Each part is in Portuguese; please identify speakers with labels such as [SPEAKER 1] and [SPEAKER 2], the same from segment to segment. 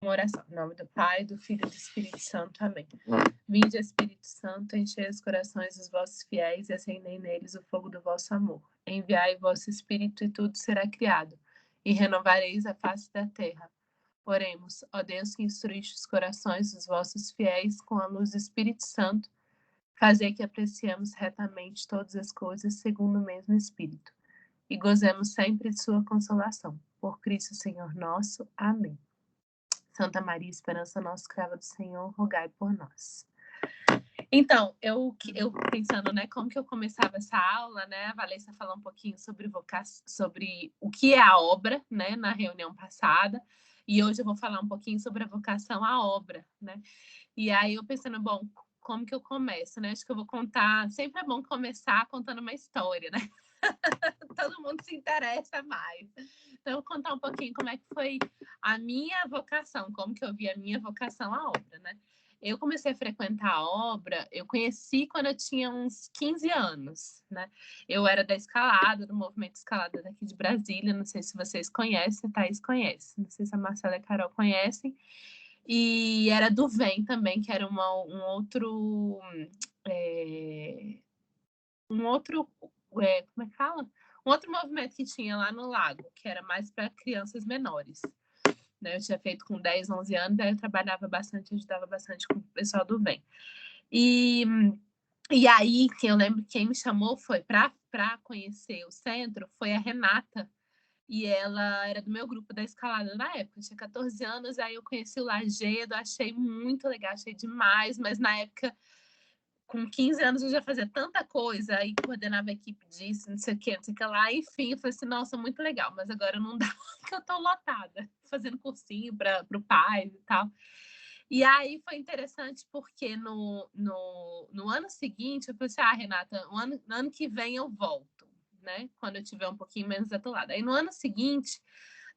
[SPEAKER 1] Uma oração. Em nome do Pai, do Filho e do Espírito Santo. Amém. Vinde, Espírito Santo, enchei os corações dos vossos fiéis e acendei neles o fogo do vosso amor. Enviai o vosso Espírito e tudo será criado, e renovareis a face da terra. Oremos, ó Deus que instruíste os corações dos vossos fiéis com a luz do Espírito Santo, fazei que apreciemos retamente todas as coisas segundo o mesmo Espírito, e gozemos sempre de sua consolação. Por Cristo Senhor nosso. Amém. Santa Maria, esperança nossa, escrava do Senhor, rogai por nós. Então, eu pensando, né, como que eu começava essa aula, né, a Valessa falou um pouquinho sobre sobre o que é a obra, né, na reunião passada, e hoje eu vou falar um pouquinho sobre a vocação à obra, né, e aí eu pensando, bom, como que eu começo, né, acho que eu vou contar, sempre é bom começar contando uma história, né, todo mundo se interessa mais. Então, eu vou contar um pouquinho como é que foi a minha vocação, como que eu vi a minha vocação à obra, né? Eu comecei a frequentar a obra, eu conheci quando eu tinha uns 15 anos, né? Eu era da escalada, do movimento escalada daqui de Brasília, não sei se vocês conhecem, a Thaís conhece, não sei se a Marcela e a Carol conhecem, e era do VEM também, que era um outro... como é que fala? Um outro movimento que tinha lá no Lago, que era mais para crianças menores. Né? Eu tinha feito com 10, 11 anos, aí eu trabalhava bastante, ajudava bastante com o pessoal do bem. E aí, eu lembro que quem me chamou foi para conhecer o centro, foi a Renata, e ela era do meu grupo da escalada na época, eu tinha 14 anos, aí eu conheci o Lagedo, achei muito legal, achei demais, mas na época com 15 anos eu já fazia tanta coisa, aí coordenava a equipe disso, não sei o que lá, enfim, eu falei assim, nossa, muito legal, mas agora não dá, porque eu tô lotada, fazendo cursinho para o pai e tal. E aí foi interessante porque no ano seguinte, eu falei assim, Renata, no ano que vem eu volto, né, quando eu tiver um pouquinho menos atolada. Aí no ano seguinte,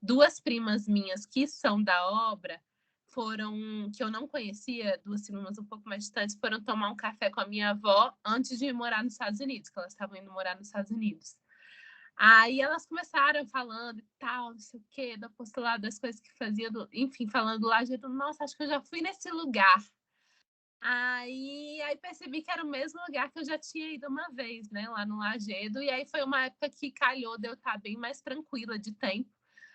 [SPEAKER 1] duas primas minhas que são da obra, que eu não conhecia, duas primas um pouco mais distantes, foram tomar um café com a minha avó antes de ir morar nos Estados Unidos, que elas estavam indo morar nos Estados Unidos. Aí elas começaram falando e tal, não sei o quê, do apostolado, das coisas que fazia, enfim, falando lá, eu, nossa, acho que eu já fui nesse lugar. Aí percebi que era o mesmo lugar que eu já tinha ido uma vez, né, lá no Lagedo, e aí foi uma época que calhou de eu estar bem mais tranquila de tempo.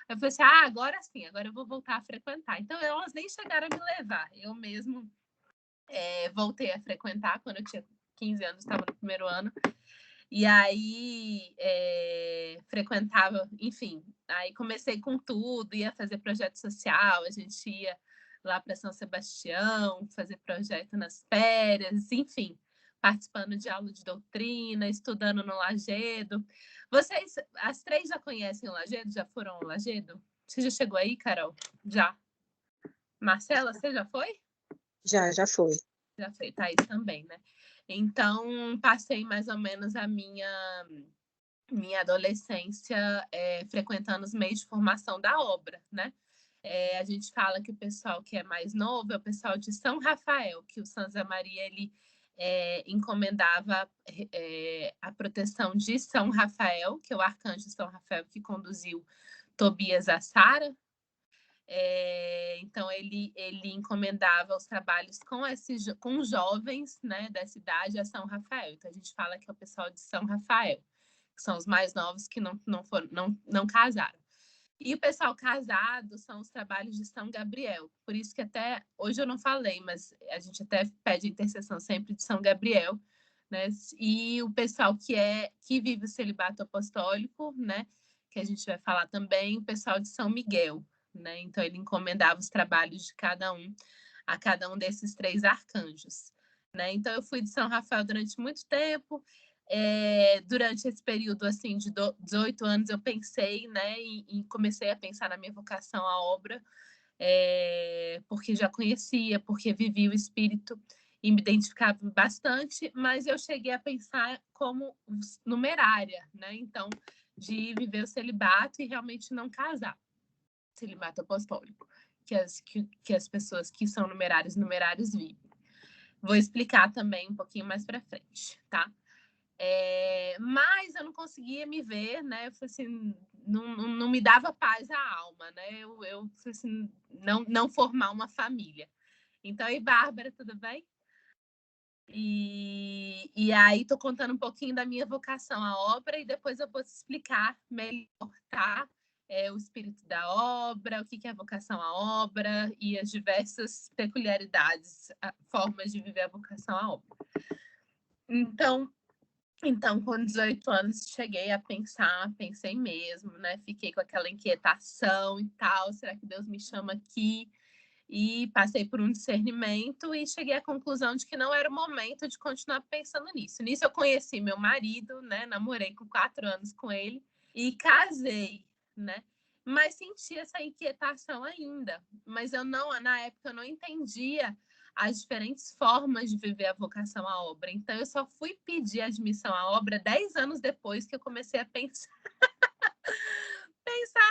[SPEAKER 1] Eu falei assim, agora sim, agora eu vou voltar a frequentar. Então, elas nem chegaram a me levar. Eu mesmo voltei a frequentar quando eu tinha 15 anos, estava no primeiro ano. E aí, frequentava, enfim. Aí comecei com tudo, ia fazer projeto social, a gente ia lá para São Sebastião, fazer projeto nas férias, enfim, participando de aula de doutrina, estudando no Lagedo. Vocês, as três já conhecem o Lagedo? Já foram ao Lagedo? Você já chegou aí, Carol? Já. Marcela, você já foi?
[SPEAKER 2] Já foi.
[SPEAKER 1] Já foi, Thaís também, né? Então, passei mais ou menos a minha adolescência frequentando os meios de formação da obra, né? A gente fala que o pessoal que é mais novo é o pessoal de São Rafael, que o Sanza Maria ele encomendava a proteção de São Rafael, que é o arcanjo São Rafael que conduziu Tobias a Sara. Então ele encomendava os trabalhos com jovens, né, da cidade a São Rafael. Então a gente fala que é o pessoal de São Rafael, que são os mais novos que não casaram. E o pessoal casado são os trabalhos de São Gabriel. Por isso que até hoje eu não falei, mas a gente até pede intercessão sempre de São Gabriel, né? E o pessoal que vive o celibato apostólico, né? Que a gente vai falar também, o pessoal de São Miguel, né? Então ele encomendava os trabalhos de cada um a cada um desses três arcanjos, né? Então eu fui de São Rafael durante muito tempo. Durante esse período assim de 18 anos eu pensei, né, e comecei a pensar na minha vocação à obra, porque já conhecia, porque vivi o Espírito e me identificava bastante, mas eu cheguei a pensar como numerária, né? Então, de viver o celibato e realmente não casar, celibato apostólico, que as pessoas que são numerários vivem. Vou explicar também um pouquinho mais para frente, tá? Mas eu não conseguia me ver, né? Eu falei assim, não me dava paz à alma, né? Eu falei assim, não formar uma família. Então, e Bárbara, tudo bem? E aí tô contando um pouquinho da minha vocação à obra e depois eu vou te explicar melhor, tá? O espírito da obra, o que é a vocação à obra e as diversas peculiaridades, formas de viver a vocação à obra. Então, com 18 anos, cheguei a pensei mesmo, né? Fiquei com aquela inquietação e tal, será que Deus me chama aqui? E passei por um discernimento e cheguei à conclusão de que não era o momento de continuar pensando nisso. Nisso eu conheci meu marido, né? Namorei com 4 anos com ele e casei, né? Mas senti essa inquietação ainda. Mas na época eu não entendia as diferentes formas de viver a vocação à obra. Então eu só fui pedir admissão à obra 10 anos depois que eu comecei a pensar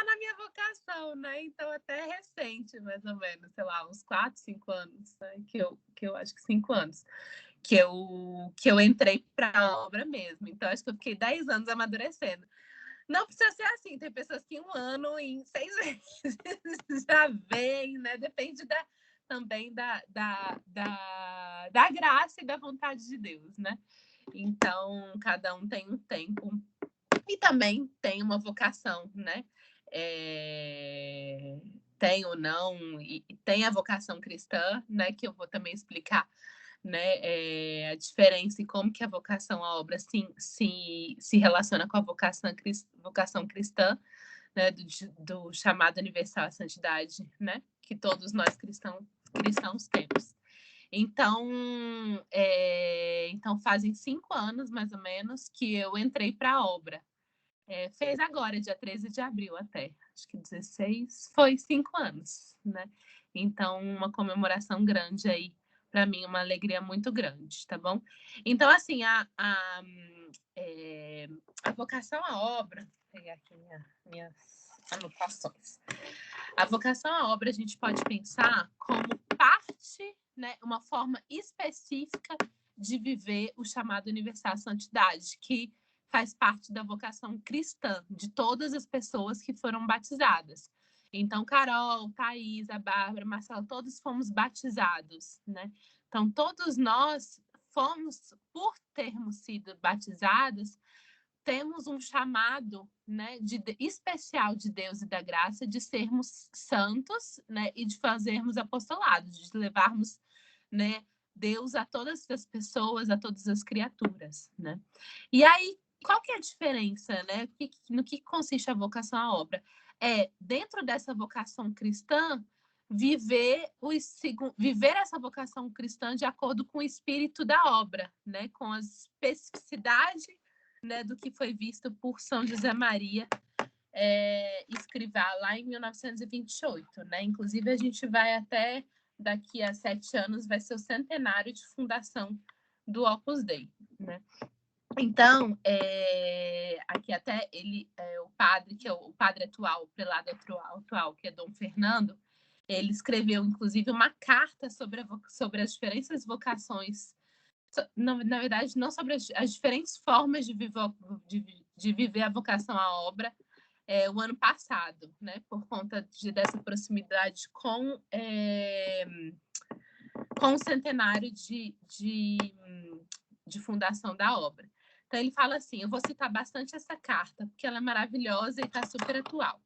[SPEAKER 1] na minha vocação, né? Então, até recente, mais ou menos, sei lá, uns 4, 5 anos, né? que eu acho que 5 anos, que eu entrei para a obra mesmo. Então, acho que eu fiquei 10 anos amadurecendo. Não precisa ser assim, tem pessoas que 1 ano em 6 meses já vem, né? Depende também da graça e da vontade de Deus, né? Então, cada um tem um tempo e também tem uma vocação, né? Tem ou não, e tem a vocação cristã, né? Que eu vou também explicar, né? A diferença e como que a vocação à obra se relaciona com a vocação cristã, né? Do chamado universal à santidade, né? Que todos nós cristãos temos. Então, fazem 5 anos, mais ou menos, que eu entrei para a obra. Fez agora, dia 13 de abril até. Acho que 16, foi 5 anos, né? Então, uma comemoração grande aí, para mim, uma alegria muito grande, tá bom? Então, assim, a vocação à obra, vou pegar aqui minhas anotações. A vocação à obra a gente pode pensar como parte, né, uma forma específica de viver o chamado universal à santidade, que faz parte da vocação cristã de todas as pessoas que foram batizadas. Então, Carol, Thaís, a Bárbara, Marcelo, todos fomos batizados, né? Então, todos nós fomos, por termos sido batizados, temos um chamado, né, especial de Deus e da graça de sermos santos, né, e de fazermos apostolado, de levarmos, né, Deus a todas as pessoas, a todas as criaturas, né? E aí, qual que é a diferença, né? No que consiste a vocação à obra? Dentro dessa vocação cristã, viver essa vocação cristã de acordo com o espírito da obra, né? Com a especificidade, né, do que foi visto por São José Maria Escrivá lá em 1928, né? Inclusive, a gente vai até daqui a 7 anos, vai ser o centenário de fundação do Opus Dei, né? Então, aqui até o padre, que é o padre atual, o prelado atual, que é Dom Fernando, ele escreveu, inclusive, uma carta sobre as diferentes vocações, na verdade, não sobre as diferentes formas de viver a vocação à obra, o ano passado, né, por conta dessa proximidade com o centenário de fundação da obra. Então, ele fala assim, eu vou citar bastante essa carta, porque ela é maravilhosa e está super atual.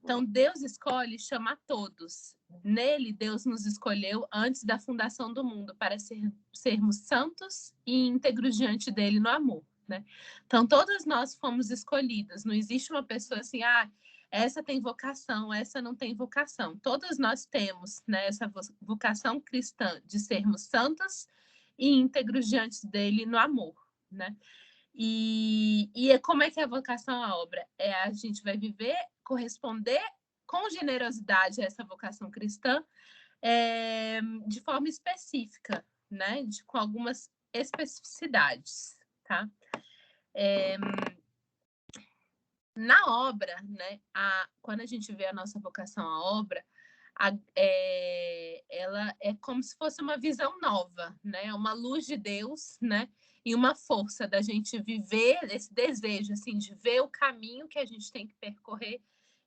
[SPEAKER 1] Então, Deus escolhe e chama a todos. Nele, Deus nos escolheu antes da fundação do mundo para sermos santos e íntegros diante dele no amor, né? Então, todos nós fomos escolhidos. Não existe uma pessoa assim, essa tem vocação, essa não tem vocação. Todos nós temos, né, essa vocação cristã de sermos santos e íntegros diante dele no amor, né? E como é que é a vocação à obra? A gente vai corresponder com generosidade a essa vocação cristã de forma específica, né? Com algumas especificidades, tá? Na obra, né? Quando a gente vê a nossa vocação à obra, ela é como se fosse uma visão nova, né? Uma luz de Deus, né? E uma força da gente viver esse desejo, assim, de ver o caminho que a gente tem que percorrer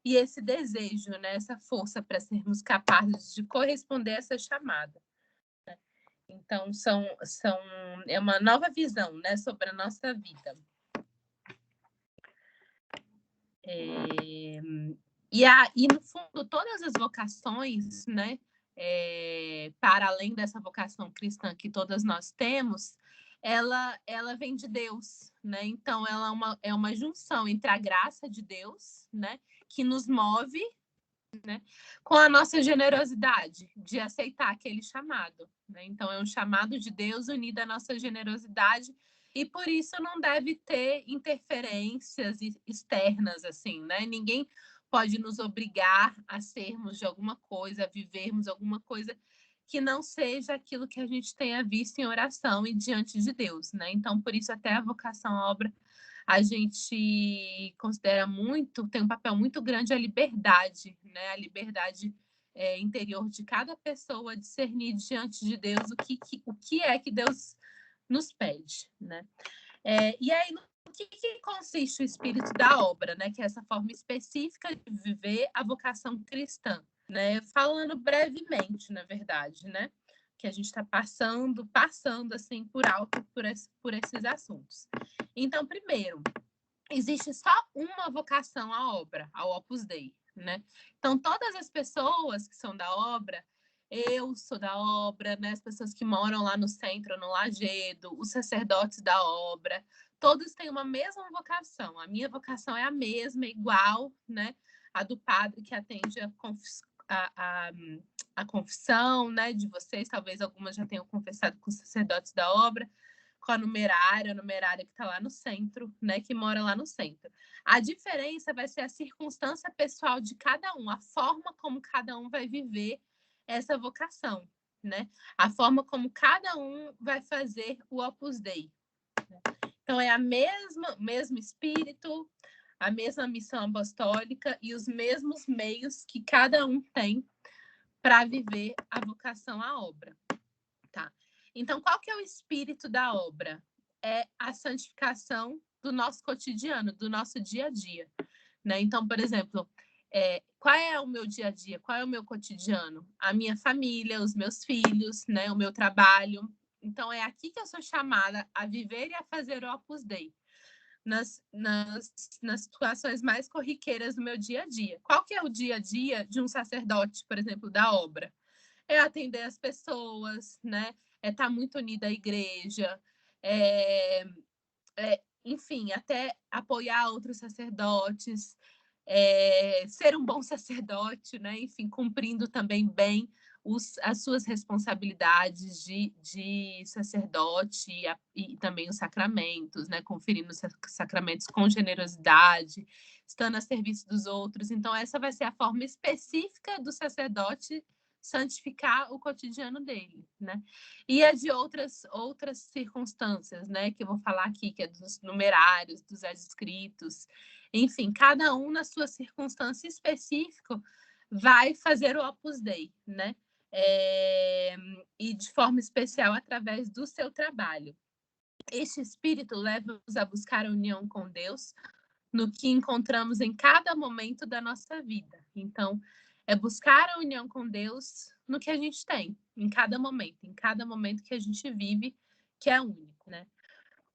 [SPEAKER 1] e esse desejo, né? Essa força para sermos capazes de corresponder a essa chamada. Então, é uma nova visão, né, sobre a nossa vida. E no fundo, todas as vocações, né, para além dessa vocação cristã que todas nós temos, ela vem de Deus, né? Então, ela é uma junção entre a graça de Deus, né, que nos move, né, com a nossa generosidade de aceitar aquele chamado, né? Então, é um chamado de Deus unido à nossa generosidade, e por isso não deve ter interferências externas, assim, né? Ninguém pode nos obrigar a sermos de alguma coisa, a vivermos alguma coisa que não seja aquilo que a gente tenha visto em oração e diante de Deus, né? Então, por isso, até a vocação à obra, a gente considera muito, tem um papel muito grande a liberdade, né? A liberdade interior de cada pessoa discernir diante de Deus o que é que Deus nos pede, né? E aí, no que consiste o espírito da obra, né? Que é essa forma específica de viver a vocação cristã, né? Falando brevemente, na verdade, né? Que a gente está passando assim por alto por esses assuntos. Então, primeiro, existe só uma vocação à obra, ao Opus Dei, né? Então, todas as pessoas que são da obra, eu sou da obra, né? As pessoas que moram lá no centro, no Lagedo, os sacerdotes da obra, todos têm uma mesma vocação. A minha vocação é a mesma, igual, né? A do padre que atende a confissão, né? De vocês, talvez algumas já tenham confessado com os sacerdotes da obra, com a numerária que está lá no centro, né, que mora lá no centro. A diferença vai ser a circunstância pessoal de cada um, a forma como cada um vai viver essa vocação, né? A forma como cada um vai fazer o Opus Dei. Então, é mesmo espírito, a mesma missão apostólica e os mesmos meios que cada um tem para viver a vocação à obra, tá? Então, qual que é o espírito da obra? É a santificação do nosso cotidiano, do nosso dia a dia, né? Então, por exemplo, qual é o meu dia a dia? Qual é o meu cotidiano? A minha família, os meus filhos, né? O meu trabalho. Então, é aqui que eu sou chamada a viver e a fazer o Opus Dei, nas situações mais corriqueiras do meu dia a dia. Qual que é o dia a dia de um sacerdote, por exemplo, da obra? É atender as pessoas, né? É estar muito unida à igreja, enfim, até apoiar outros sacerdotes, ser um bom sacerdote, né? Enfim, cumprindo também bem as suas responsabilidades de sacerdote e também os sacramentos, né? Conferindo os sacramentos com generosidade, estando a serviço dos outros. Então, essa vai ser a forma específica do sacerdote santificar o cotidiano dele, né? E é de outras circunstâncias, né? Que eu vou falar aqui, que é dos numerários, dos adscritos, enfim, cada um na sua circunstância específica vai fazer o Opus Dei, né? E de forma especial através do seu trabalho. Este espírito leva-nos a buscar a união com Deus no que encontramos em cada momento da nossa vida. Então, é buscar a união com Deus no que a gente tem, em cada momento que a gente vive, que é único, né?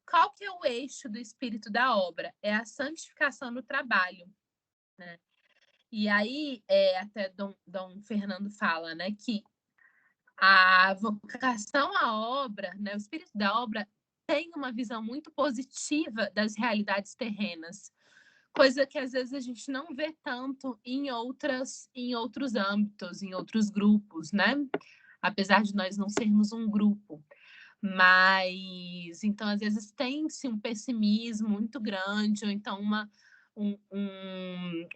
[SPEAKER 1] Qual que é o eixo do espírito da obra? É a santificação no trabalho, né? E aí, até Dom Fernando fala, né, que a vocação à obra, né, o espírito da obra tem uma visão muito positiva das realidades terrenas, coisa que às vezes a gente não vê tanto em outros âmbitos, em outros grupos, né? Apesar de nós não sermos um grupo. Mas, então, às vezes tem-se um pessimismo muito grande, ou então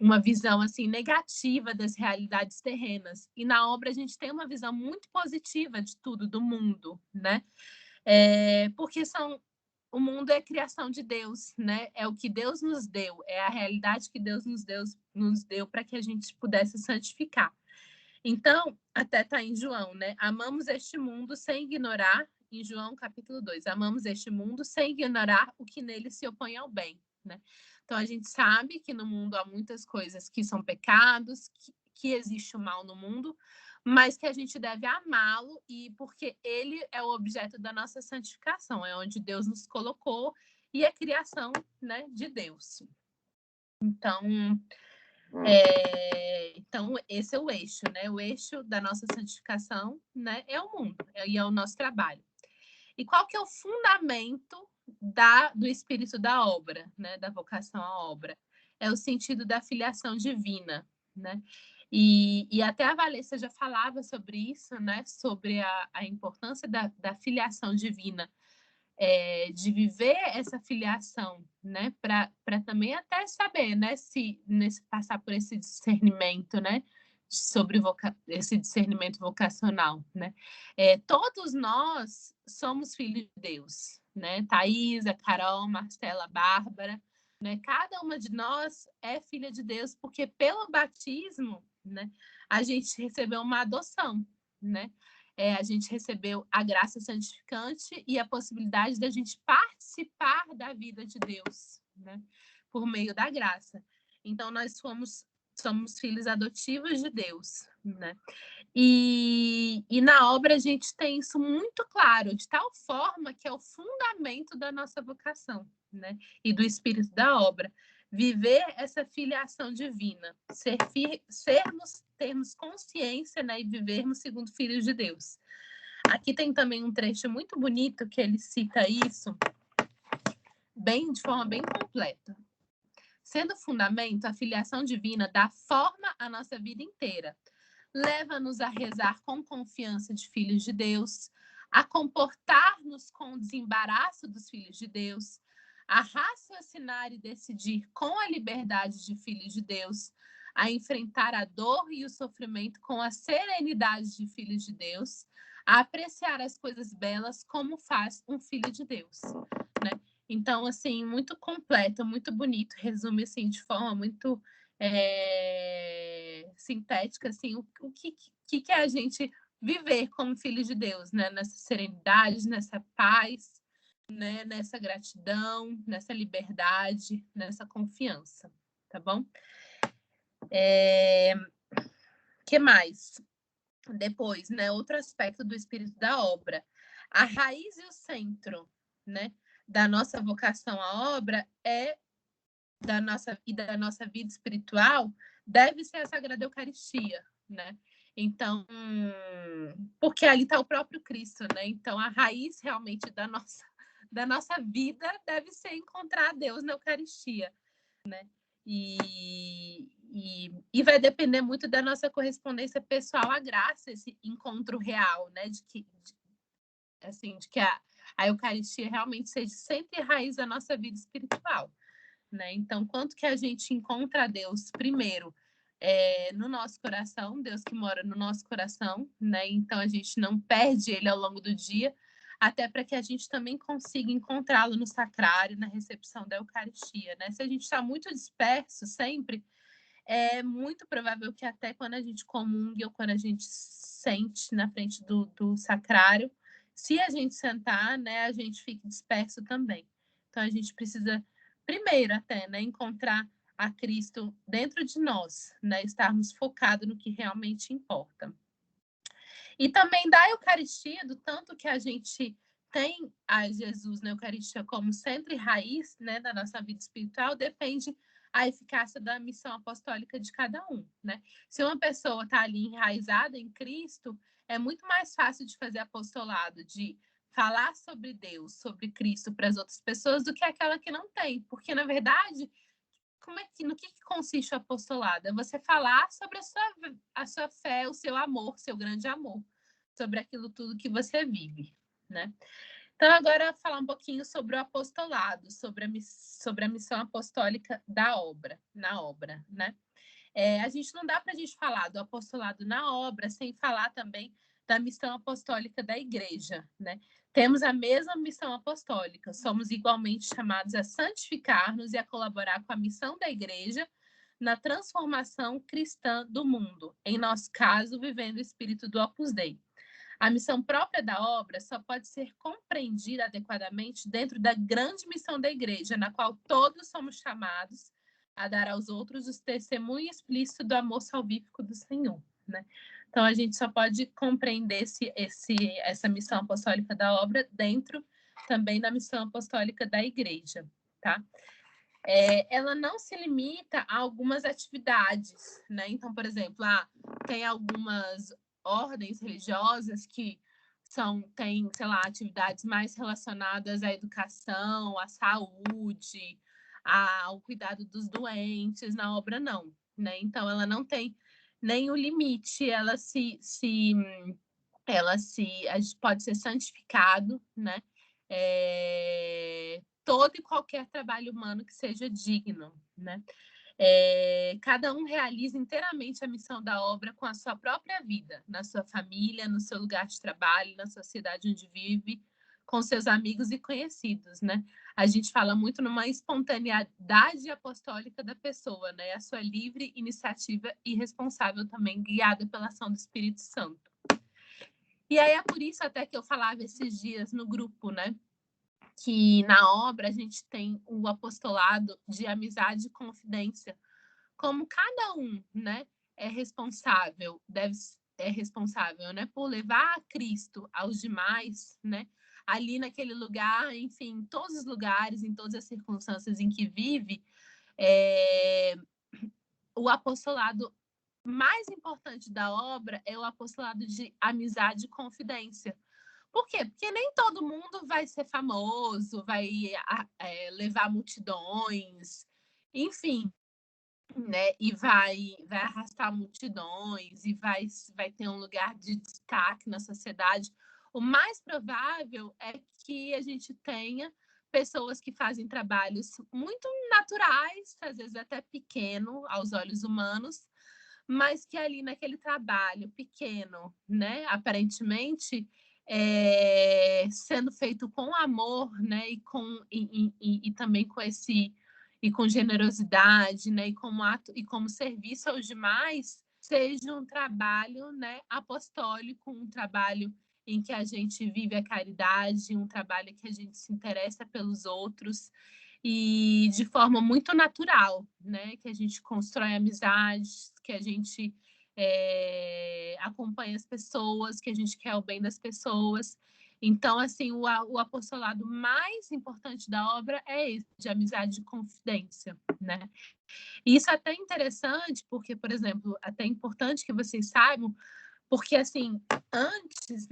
[SPEAKER 1] uma visão assim negativa das realidades terrenas. E na obra a gente tem uma visão muito positiva de tudo, do mundo, né? Porque o mundo é criação de Deus, né? É o que Deus nos deu, é a realidade que Deus nos deu para que a gente pudesse santificar. Então, até está em João, né? Amamos este mundo sem ignorar, em João capítulo 2, amamos este mundo sem ignorar o que nele se opõe ao bem, né? Então, a gente sabe que no mundo há muitas coisas que são pecados, que existe o mal no mundo, mas que a gente deve amá-lo, e porque ele é o objeto da nossa santificação, é onde Deus nos colocou e é criação, né, de Deus. Então, então, esse é o eixo, né? O eixo da nossa santificação, né, é o mundo e é o nosso trabalho. E qual que é o fundamento do espírito da obra, né? Da vocação à obra? É o sentido da filiação divina, né? E até a Valessa já falava sobre isso, né? Sobre a importância da filiação divina, de viver essa filiação, né? Para também até saber, né? Se passar por esse discernimento, né? Sobre esse discernimento vocacional, né? Todos nós somos filhos de Deus, né? Thaisa, Carol, Marcela, Bárbara, né? Cada uma de nós é filha de Deus porque pelo batismo, né? A gente recebeu uma adoção, né? A gente recebeu a graça santificante e a possibilidade da gente participar da vida de Deus, né? Por meio da graça. Então, nós somos filhos adotivos de Deus, né? E na obra a gente tem isso muito claro, de tal forma que é o fundamento da nossa vocação, né? E do espírito da obra. Viver essa filiação divina, termos consciência, né, e vivermos segundo filhos de Deus. Aqui tem também um trecho muito bonito que ele cita isso de forma bem completa. Sendo fundamento, a filiação divina dá forma à nossa vida inteira. Leva-nos a rezar com confiança de filhos de Deus, a comportar-nos com o desembaraço dos filhos de Deus, a raciocinar e decidir com a liberdade de filhos de Deus, a enfrentar a dor e o sofrimento com a serenidade de filhos de Deus, a apreciar as coisas belas como faz um filho de Deus, né? Então, assim, muito completo, muito bonito, resume assim de forma muito sintética, assim, o que é a gente viver como filho de Deus, né? Nessa serenidade, nessa paz, né? Nessa gratidão, nessa liberdade, nessa confiança, tá bom? Que mais? Depois, né? Outro aspecto do espírito da obra. A raiz e o centro, né? Da nossa vocação à obra da nossa vida espiritual deve ser a Sagrada Eucaristia, né? Então, porque ali está o próprio Cristo, né? Então, a raiz realmente da nossa vida deve ser encontrar Deus na Eucaristia, né? E vai depender muito da nossa correspondência pessoal à graça, esse encontro real, né? De que a Eucaristia realmente seja sempre raiz da nossa vida espiritual, né? Então, quanto que a gente encontra Deus primeiro no nosso coração, Deus que mora no nosso coração, né? Então, a gente não perde ele ao longo do dia, até para que a gente também consiga encontrá-lo no sacrário, na recepção da Eucaristia, né? Se a gente está muito disperso sempre, é muito provável que até quando a gente comungue ou quando a gente sente na frente do sacrário, se a gente sentar, né, a gente fique disperso também. Então, a gente precisa, primeiro até, né, encontrar a Cristo dentro de nós, né, estarmos focados no que realmente importa. E também da Eucaristia, do tanto que a gente tem a Jesus na Eucaristia como centro e raiz, né, da nossa vida espiritual, depende a eficácia da missão apostólica de cada um, né? Se uma pessoa está ali enraizada em Cristo, é muito mais fácil de fazer apostolado, de falar sobre Deus, sobre Cristo para as outras pessoas do que aquela que não tem, porque na verdade, no que consiste o apostolado? É você falar sobre a sua fé, o seu amor, seu grande amor, sobre aquilo tudo que você vive, né? Então, agora falar um pouquinho sobre o apostolado, sobre a missão apostólica na obra, né? A gente não dá para a gente falar do apostolado na obra sem falar também da missão apostólica da igreja, né? Temos a mesma missão apostólica, somos igualmente chamados a santificar-nos e a colaborar com a missão da igreja na transformação cristã do mundo, em nosso caso, vivendo o espírito do Opus Dei. A missão própria da obra só pode ser compreendida adequadamente dentro da grande missão da igreja, na qual todos somos chamados a dar aos outros o testemunho explícito do amor salvífico do Senhor, né? Então, a gente só pode compreender essa missão apostólica da obra dentro também da missão apostólica da igreja, tá? Ela não se limita a algumas atividades, né? Então, por exemplo, tem algumas ordens religiosas que têm, sei lá, atividades mais relacionadas à educação, à saúde, ao cuidado dos doentes. Na obra, não, né? Então, ela não tem nenhum limite, a gente pode ser santificado, né? Todo e qualquer trabalho humano que seja digno, né? Cada um realiza inteiramente a missão da obra com a sua própria vida, na sua família, no seu lugar de trabalho, na sociedade onde vive, com seus amigos e conhecidos, né? A gente fala muito numa espontaneidade apostólica da pessoa, né? A sua livre iniciativa e responsável também, guiada pela ação do Espírito Santo. E aí é por isso até que eu falava esses dias no grupo, né? Que na obra a gente tem o apostolado de amizade e confidência. Como cada um, né, é responsável, né, por levar a Cristo aos demais, né? Ali naquele lugar, enfim, em todos os lugares, em todas as circunstâncias em que vive, o apostolado mais importante da obra é o apostolado de amizade e confidência. Por quê? Porque nem todo mundo vai ser famoso, vai levar multidões, enfim, né? E vai arrastar multidões e vai ter um lugar de destaque na sociedade. O mais provável é que a gente tenha pessoas que fazem trabalhos muito naturais, às vezes até pequeno aos olhos humanos, mas que ali naquele trabalho pequeno, né, aparentemente sendo feito com amor, né, e também com generosidade, né, e como serviço aos demais, seja um trabalho, né, apostólico, um trabalho em que a gente vive a caridade, um trabalho que a gente se interessa pelos outros e de forma muito natural, né? Que a gente constrói amizades, que a gente acompanha as pessoas, que a gente quer o bem das pessoas. Então, assim, o apostolado mais importante da obra é esse, de amizade e confidência, né? E isso é até interessante, porque, por exemplo, até importante que vocês saibam, porque, assim, antes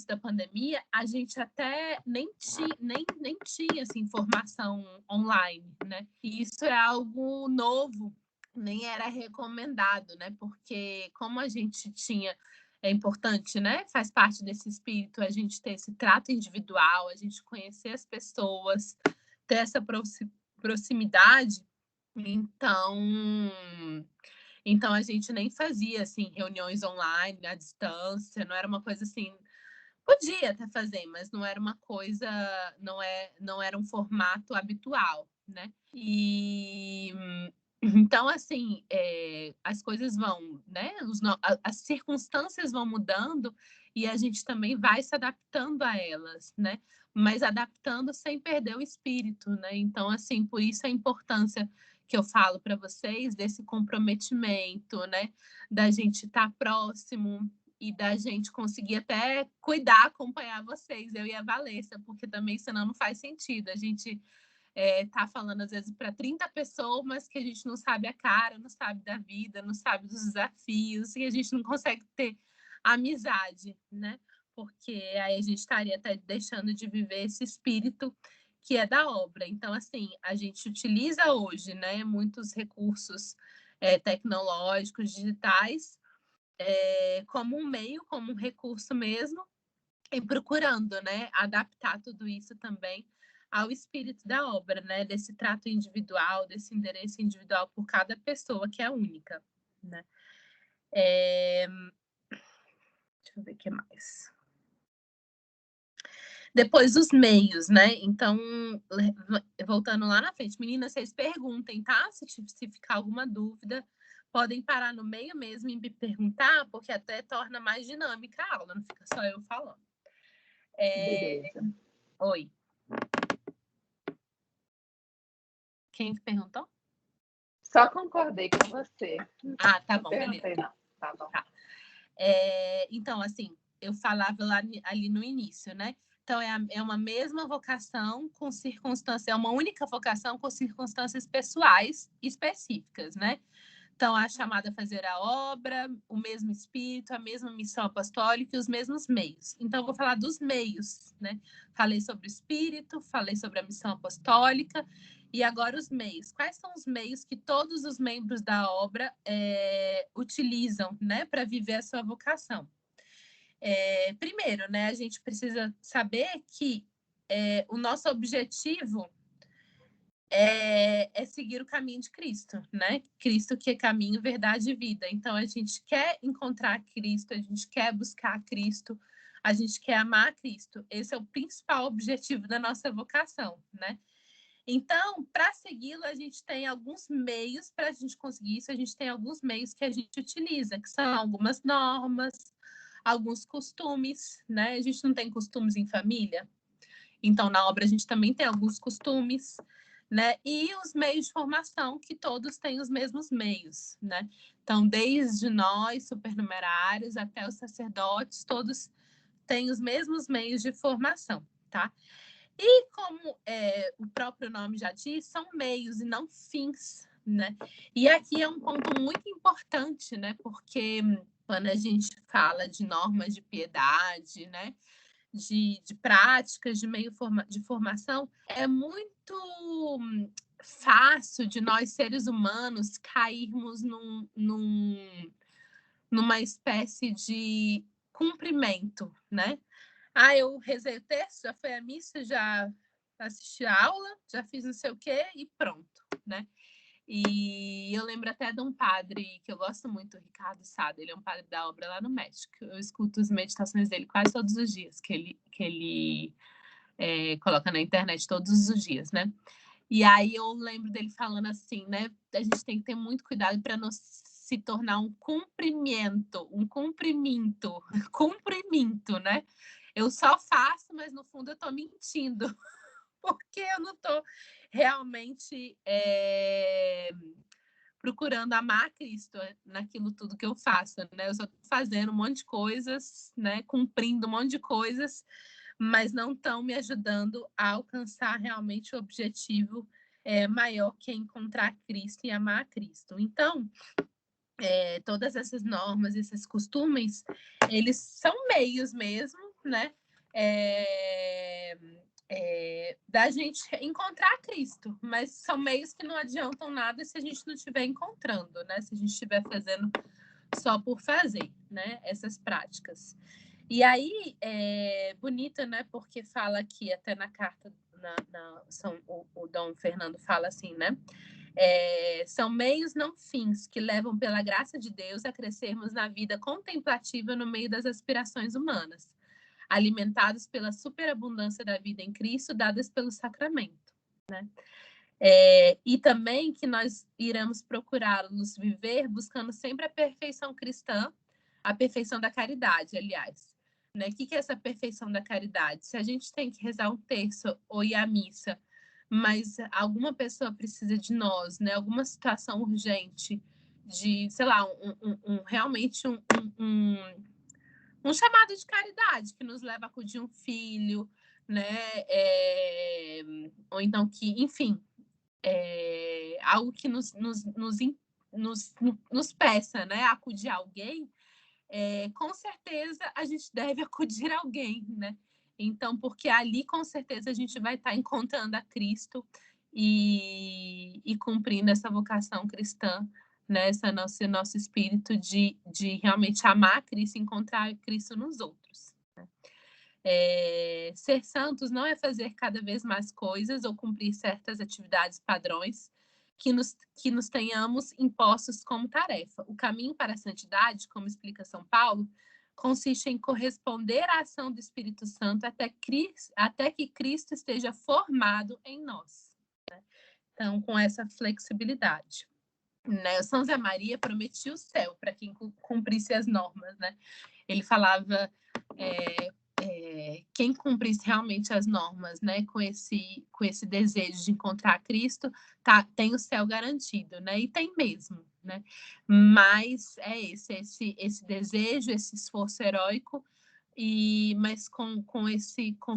[SPEAKER 1] da pandemia, a gente até nem tinha assim, formação online, né? E isso é algo novo, nem era recomendado, né? Porque como a gente tinha, é importante, né? Faz parte desse espírito a gente ter esse trato individual, a gente conhecer as pessoas, ter essa proximidade. Então a gente nem fazia assim reuniões online à distância, não era uma coisa assim, podia até fazer, mas não era uma coisa, não era um formato habitual, né? E então assim, as coisas vão, né? As circunstâncias vão mudando e a gente também vai se adaptando a elas, né? Mas adaptando sem perder o espírito, né? Então assim, por isso a importância que eu falo para vocês desse comprometimento, né? Da gente estar próximo e da gente conseguir até cuidar, acompanhar vocês, eu e a Valessa, porque também senão não faz sentido. A gente tá falando às vezes para 30 pessoas, mas que a gente não sabe a cara, não sabe da vida, não sabe dos desafios, e a gente não consegue ter amizade, né? Porque aí a gente estaria até deixando de viver esse espírito que é da obra. Então, assim, a gente utiliza hoje, né, muitos recursos tecnológicos, digitais, como um meio, como um recurso mesmo, e procurando, né, adaptar tudo isso também ao espírito da obra, né, desse trato individual, desse endereço individual por cada pessoa que é única, né. Deixa eu ver o que mais. Depois os meios, né? Então, voltando lá na frente, meninas, vocês perguntem, tá? Se ficar alguma dúvida, podem parar no meio mesmo e me perguntar, porque até torna mais dinâmica a aula, não fica só eu falando.
[SPEAKER 2] Beleza.
[SPEAKER 1] Oi. Quem que perguntou?
[SPEAKER 2] Só concordei com você.
[SPEAKER 1] Ah, tá
[SPEAKER 2] Não
[SPEAKER 1] bom,
[SPEAKER 2] perguntei,
[SPEAKER 1] beleza.
[SPEAKER 2] não. Tá bom.
[SPEAKER 1] Tá. Então, assim, eu falava lá ali no início, né? Então, é uma mesma vocação com circunstâncias, é uma única vocação com circunstâncias pessoais específicas, né? Então, a chamada a fazer a obra, o mesmo espírito, a mesma missão apostólica e os mesmos meios. Então, eu vou falar dos meios, né? Falei sobre o espírito, falei sobre a missão apostólica e agora os meios. Quais são os meios que todos os membros da obra utilizam, né, para viver a sua vocação? Primeiro, né, a gente precisa saber que o nosso objetivo é seguir o caminho de Cristo, né? Cristo que é caminho, verdade e vida. Então, a gente quer encontrar Cristo, a gente quer buscar Cristo, a gente quer amar Cristo. Esse é o principal objetivo da nossa vocação, né? Então, para segui-lo, a gente tem alguns meios para a gente conseguir isso, a gente tem alguns meios que a gente utiliza, que são algumas normas, alguns costumes, né? A gente não tem costumes em família, então na obra a gente também tem alguns costumes, né? E os meios de formação, que todos têm os mesmos meios, né? Então, desde nós, supernumerários, até os sacerdotes, todos têm os mesmos meios de formação, tá? E como o próprio nome já diz, são meios e não fins, né? E aqui é um ponto muito importante, né? Porque quando a gente fala de normas de piedade, né? De práticas de meio de formação, é muito fácil de nós, seres humanos, cairmos numa espécie de cumprimento, né? Ah, eu rezei o texto, já fui à missa, já assisti a aula, já fiz não sei o quê e pronto, né? E eu lembro até de um padre que eu gosto muito, o Ricardo Sado, ele é um padre da obra lá no México. Eu escuto as meditações dele quase todos os dias, que ele coloca na internet todos os dias, né? E aí eu lembro dele falando assim, né? A gente tem que ter muito cuidado para não se tornar um cumprimento, cumprimento, né? Eu só faço, mas no fundo eu estou mentindo, porque eu não estou realmente procurando amar Cristo naquilo tudo que eu faço, né? Eu só estou fazendo um monte de coisas, né? Cumprindo um monte de coisas, mas não estão me ajudando a alcançar realmente o objetivo maior, que é encontrar Cristo e amar Cristo. Então, todas essas normas, esses costumes, eles são meios mesmo, né? Da gente encontrar Cristo, mas são meios que não adiantam nada se a gente não estiver encontrando, né? Se a gente estiver fazendo só por fazer, né? Essas práticas. E aí, bonita, né? Porque fala aqui, até na carta, o Dom Fernando fala assim, né? São meios não fins que levam pela graça de Deus a crescermos na vida contemplativa no meio das aspirações humanas, alimentados pela superabundância da vida em Cristo, dadas pelo sacramento, né? E também que nós iremos procurá-los viver buscando sempre a perfeição cristã, a perfeição da caridade, aliás. Né? O que é essa perfeição da caridade? Se a gente tem que rezar um terço ou ir à missa, mas alguma pessoa precisa de nós, né? Alguma situação urgente de, sei lá, realmente um chamado de caridade que nos leva a acudir um filho, né? Ou então que, enfim, algo que nos peça, né? Acudir alguém, com certeza a gente deve acudir alguém, né? Então, porque ali com certeza a gente vai estar encontrando a Cristo e cumprindo essa vocação cristã, né? Esse nosso espírito de realmente amar Cristo e encontrar Cristo nos outros. Né? Ser santos não é fazer cada vez mais coisas ou cumprir certas atividades padrões que nos tenhamos impostos como tarefa. O caminho para a santidade, como explica São Paulo, consiste em corresponder à ação do Espírito Santo até que Cristo esteja formado em nós. Né? Então, com essa flexibilidade. né? O São Zé Maria prometia o céu para quem cumprisse as normas, né? Ele falava quem cumprisse realmente as normas, né? Com esse desejo de encontrar Cristo, tem o céu garantido, né? E tem mesmo, né? Mas é esse desejo, esse esforço heróico, mas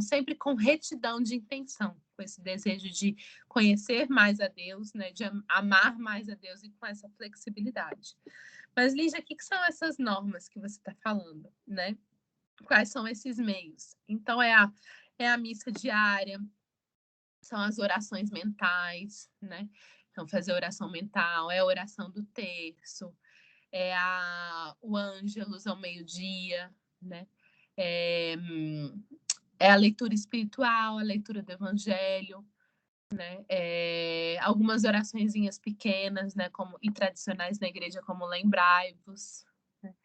[SPEAKER 1] sempre com retidão de intenção, com esse desejo de conhecer mais a Deus, né, de amar mais a Deus e com essa flexibilidade. Mas, Lígia, o que são essas normas que você está falando, né? Quais são esses meios? Então, é a missa diária, são as orações mentais, né? Então, fazer oração mental, é a oração do terço, é o Ângelus ao meio-dia, né? É a leitura espiritual, a leitura do Evangelho, né? Algumas oraçõezinhas pequenas, né? E tradicionais na igreja, como lembrai-vos. Né?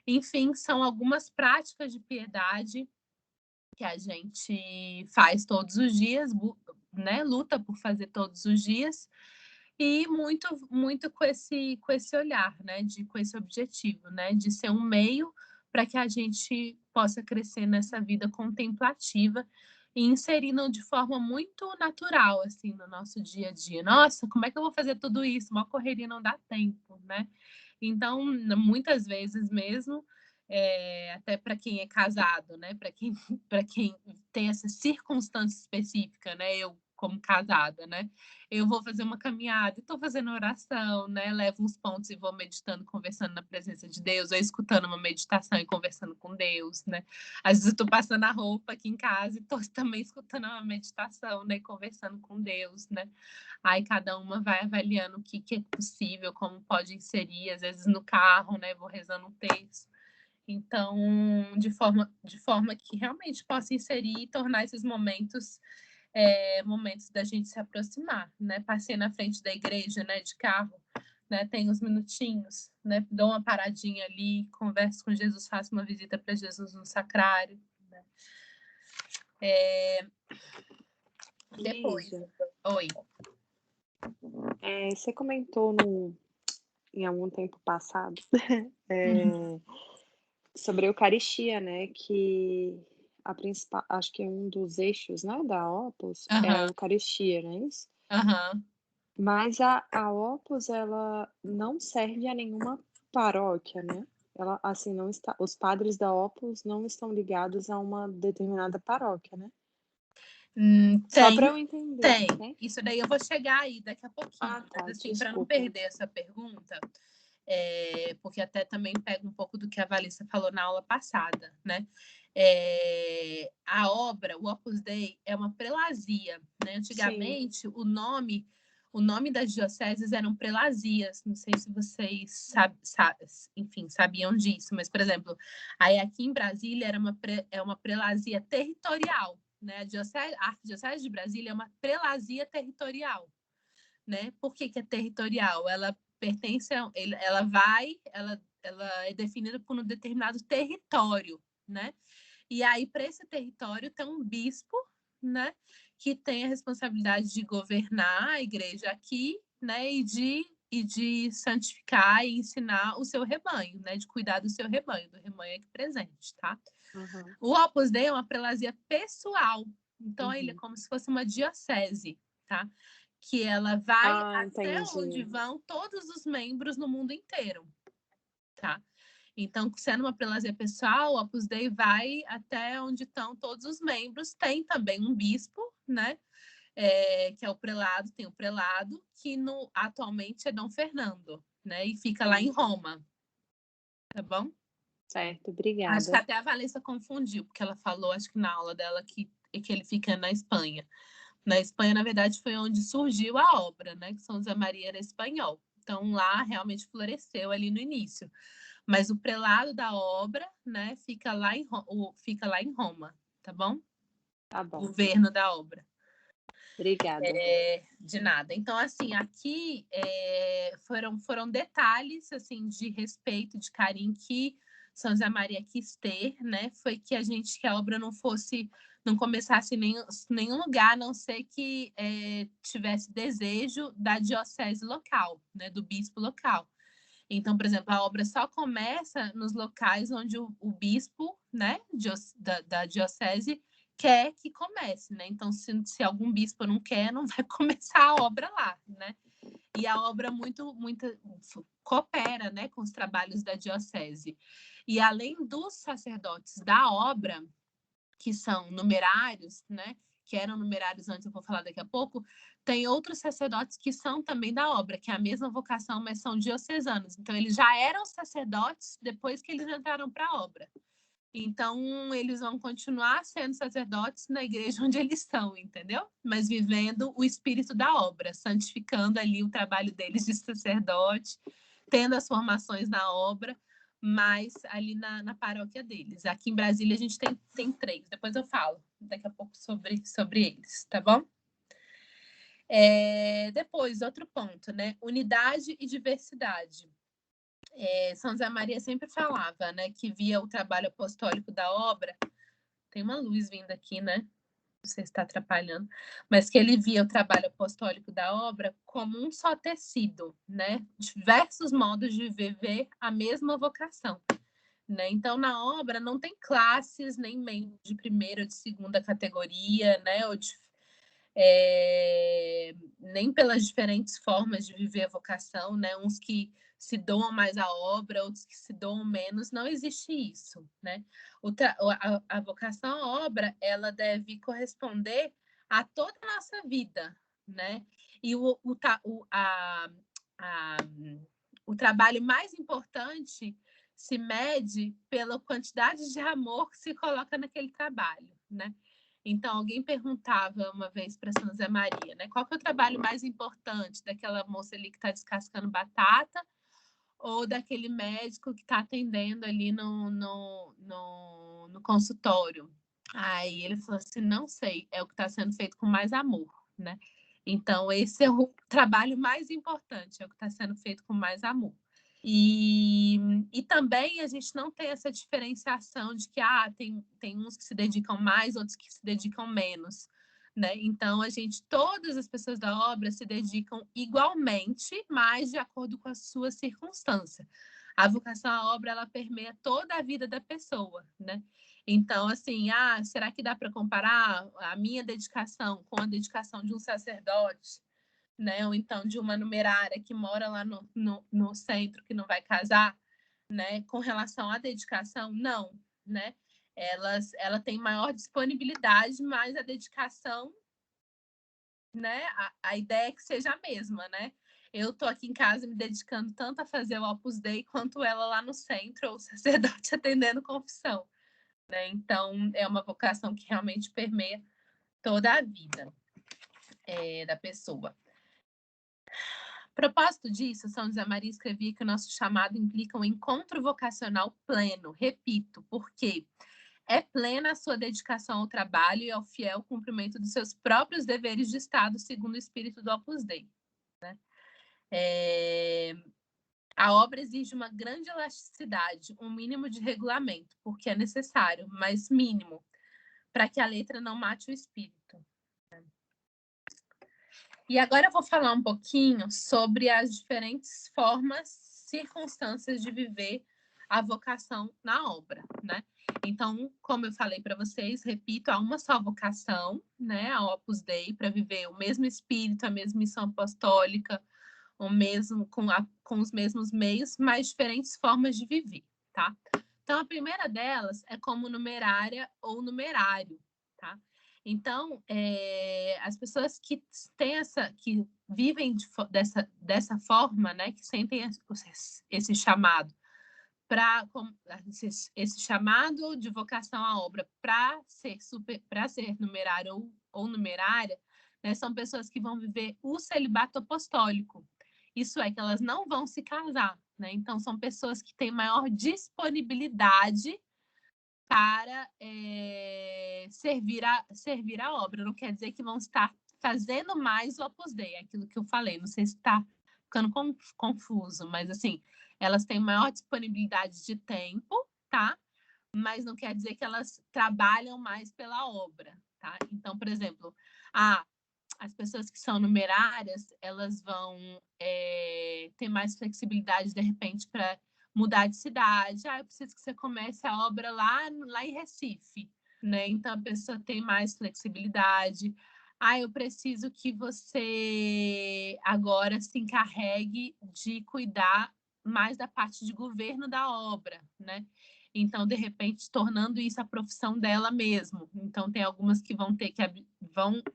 [SPEAKER 1] Enfim, são algumas práticas de piedade que a gente faz todos os dias, né? Luta por fazer todos os dias, e muito, muito com esse olhar, né? Com esse objetivo, né? De ser um meio para que a gente possa crescer nessa vida contemplativa e inserindo de forma muito natural, assim, no nosso dia a dia. Nossa, como é que eu vou fazer tudo isso? Uma correria não dá tempo, né? Então, muitas vezes mesmo, até para quem é casado, né? Para quem tem essa circunstância específica, né? Eu, como casada, né? Eu vou fazer uma caminhada e estou fazendo oração, né? Levo uns pontos e vou meditando, conversando na presença de Deus, ou escutando uma meditação e conversando com Deus, né? Às vezes eu estou passando a roupa aqui em casa e estou também escutando uma meditação, né? Conversando com Deus, né? Aí cada uma vai avaliando o que é possível, como pode inserir, às vezes no carro, né? Vou rezando um texto. Então, de forma que realmente possa inserir e tornar esses momentos momentos da gente se aproximar, né? Passei na frente da igreja, né? De carro, né? Tem uns minutinhos, né? Dou uma paradinha ali, converso com Jesus, faço uma visita para Jesus no sacrário, né? Depois,
[SPEAKER 3] Lígia,
[SPEAKER 1] oi.
[SPEAKER 3] você comentou em algum tempo passado sobre a Eucaristia, né? Que a principal, acho que um dos eixos, né, da Opus é a Eucaristia, não é isso? Mas a Opus, ela não serve a nenhuma paróquia, né? Ela, assim, não está, os padres da Opus não estão ligados a uma determinada paróquia, né? Só para eu entender.
[SPEAKER 1] Tem. Isso daí eu vou chegar aí daqui a pouquinho.
[SPEAKER 3] Ah, tá,
[SPEAKER 1] Mas, assim, para não perder essa pergunta, porque até também pega um pouco do que a Valissa falou na aula passada, né? A obra, o Opus Dei, é uma prelazia, né? Antigamente, sim, o nome das dioceses eram prelazias. Não sei se vocês sabiam disso, mas, por exemplo, aí aqui em Brasília é uma prelazia territorial, né? A Arquidiocese de Brasília é uma prelazia territorial, né? Por que é territorial? Ela pertence ela é definida por um determinado território, né? E aí, para esse território, tem um bispo, né? Que tem a responsabilidade de governar a igreja aqui, né? E de santificar e ensinar o seu rebanho, né? De cuidar do seu rebanho, do rebanho aqui presente, tá?
[SPEAKER 3] Uhum.
[SPEAKER 1] O Opus Dei é uma prelazia pessoal. Então, ele é como se fosse uma diocese, tá? Que ela vai até onde vão todos os membros no mundo inteiro, tá? Então, sendo uma prelazia pessoal, o Opus Dei vai até onde estão todos os membros. Tem também um bispo, né? Que é o prelado, tem o prelado, que atualmente é Dom Fernando, né? E fica lá em Roma, tá bom?
[SPEAKER 3] Certo, obrigada.
[SPEAKER 1] Acho que até a Valessa confundiu, porque ela falou, acho que na aula dela, que ele fica na Espanha. Na Espanha, na verdade, foi onde surgiu a obra, né? Que São José Maria era espanhol. Então, lá realmente floresceu ali no início. Mas o prelado da obra, né, fica lá em Roma, tá bom?
[SPEAKER 3] Tá bom.
[SPEAKER 1] O governo da obra.
[SPEAKER 3] Obrigada.
[SPEAKER 1] De nada. Então, assim, aqui foram detalhes, assim, de respeito, de carinho que São José Maria quis ter, né, foi que a obra não começasse em nenhum lugar, a não ser que tivesse desejo da diocese local, né, do bispo local. Então, por exemplo, a obra só começa nos locais onde o bispo, né, da diocese quer que comece, né? Então, se algum bispo não quer, não vai começar a obra lá, né? E a obra muito coopera, né, com os trabalhos da diocese. E além dos sacerdotes da obra, que são numerários, né, que eram numerários antes, eu vou falar daqui a pouco, tem outros sacerdotes que são também da obra, que é a mesma vocação, mas são diocesanos. Então, eles já eram sacerdotes depois que eles entraram para a obra. Então, eles vão continuar sendo sacerdotes na igreja onde eles estão, entendeu? Mas vivendo o espírito da obra, santificando ali o trabalho deles de sacerdote, tendo as formações na obra, mas ali na paróquia deles. Aqui em Brasília a gente tem 3, depois eu falo daqui a pouco sobre eles, tá bom? Depois, outro ponto, né? Unidade e diversidade. São José Maria sempre falava, né, que via o trabalho apostólico da obra. Tem uma luz vindo aqui, né? Não sei se está atrapalhando, mas que ele via o trabalho apostólico da obra como um só tecido, né? Diversos modos de viver a mesma vocação, né? Então, na obra não tem classes, nem membros de primeira ou de segunda categoria, né? Nem pelas diferentes formas de viver a vocação, né? Uns que se doam mais à obra, outros que se doam menos, não existe isso, né? A vocação à obra, ela deve corresponder a toda a nossa vida, né? E o trabalho mais importante se mede pela quantidade de amor que se coloca naquele trabalho, né? Então, alguém perguntava uma vez para São José Maria, né? Qual que é o trabalho mais importante daquela moça ali que está descascando batata ou daquele médico que está atendendo ali no consultório? Aí ele falou assim, não sei, é o que está sendo feito com mais amor, né? Então, esse é o trabalho mais importante, é o que está sendo feito com mais amor. E também a gente não tem essa diferenciação de que tem uns que se dedicam mais, outros que se dedicam menos, né? Então, todas as pessoas da obra se dedicam igualmente, mas de acordo com a sua circunstância. A vocação à obra, ela permeia toda a vida da pessoa, né? Então, assim, será que dá para comparar a minha dedicação com a dedicação de um sacerdote? Né? Ou então de uma numerária que mora lá no centro, que não vai casar, né? Com relação à dedicação, não, né? Ela tem maior disponibilidade, mas a dedicação, né? A ideia é que seja a mesma, né? Eu tô aqui em casa me dedicando tanto a fazer o Opus Dei quanto ela lá no centro, ou o sacerdote atendendo confissão, né? Então, é uma vocação que realmente permeia toda a vida da pessoa. A propósito disso, São José Maria escrevia que o nosso chamado implica um encontro vocacional pleno. Repito, porque é plena a sua dedicação ao trabalho e ao fiel cumprimento dos seus próprios deveres de Estado, segundo o espírito do Opus Dei. Né? A obra exige uma grande elasticidade, um mínimo de regulamento, porque é necessário, mas mínimo, para que a letra não mate o espírito. E agora eu vou falar um pouquinho sobre as diferentes formas, circunstâncias de viver a vocação na obra, né? Então, como eu falei para vocês, repito, há uma só vocação, né? A Opus Dei, para viver o mesmo espírito, a mesma missão apostólica, o mesmo com os mesmos meios, mas diferentes formas de viver, tá? Então, a primeira delas é como numerária ou numerário, tá? Então, as pessoas que vivem dessa forma, né, que sentem esse chamado esse chamado de vocação à obra para ser numerário ou numerária, né, são pessoas que vão viver o celibato apostólico. Isso é que elas não vão se casar, né? Então são pessoas que têm maior disponibilidade para servir a obra. Não quer dizer que vão estar fazendo mais o Opus Dei, aquilo que eu falei. Não sei se está ficando confuso, mas assim, elas têm maior disponibilidade de tempo, tá? gostar, mas não quer dizer que elas trabalham mais pela obra, tá? Então, por exemplo, as pessoas que são numerárias, elas vão ter mais flexibilidade, de repente, para mudar de cidade. Eu preciso que você comece a obra lá em Recife, né? Então, a pessoa tem mais flexibilidade. Eu preciso que você agora se encarregue de cuidar mais da parte de governo da obra, né? Então, de repente, tornando isso a profissão dela mesmo. Então, tem algumas que vão ter que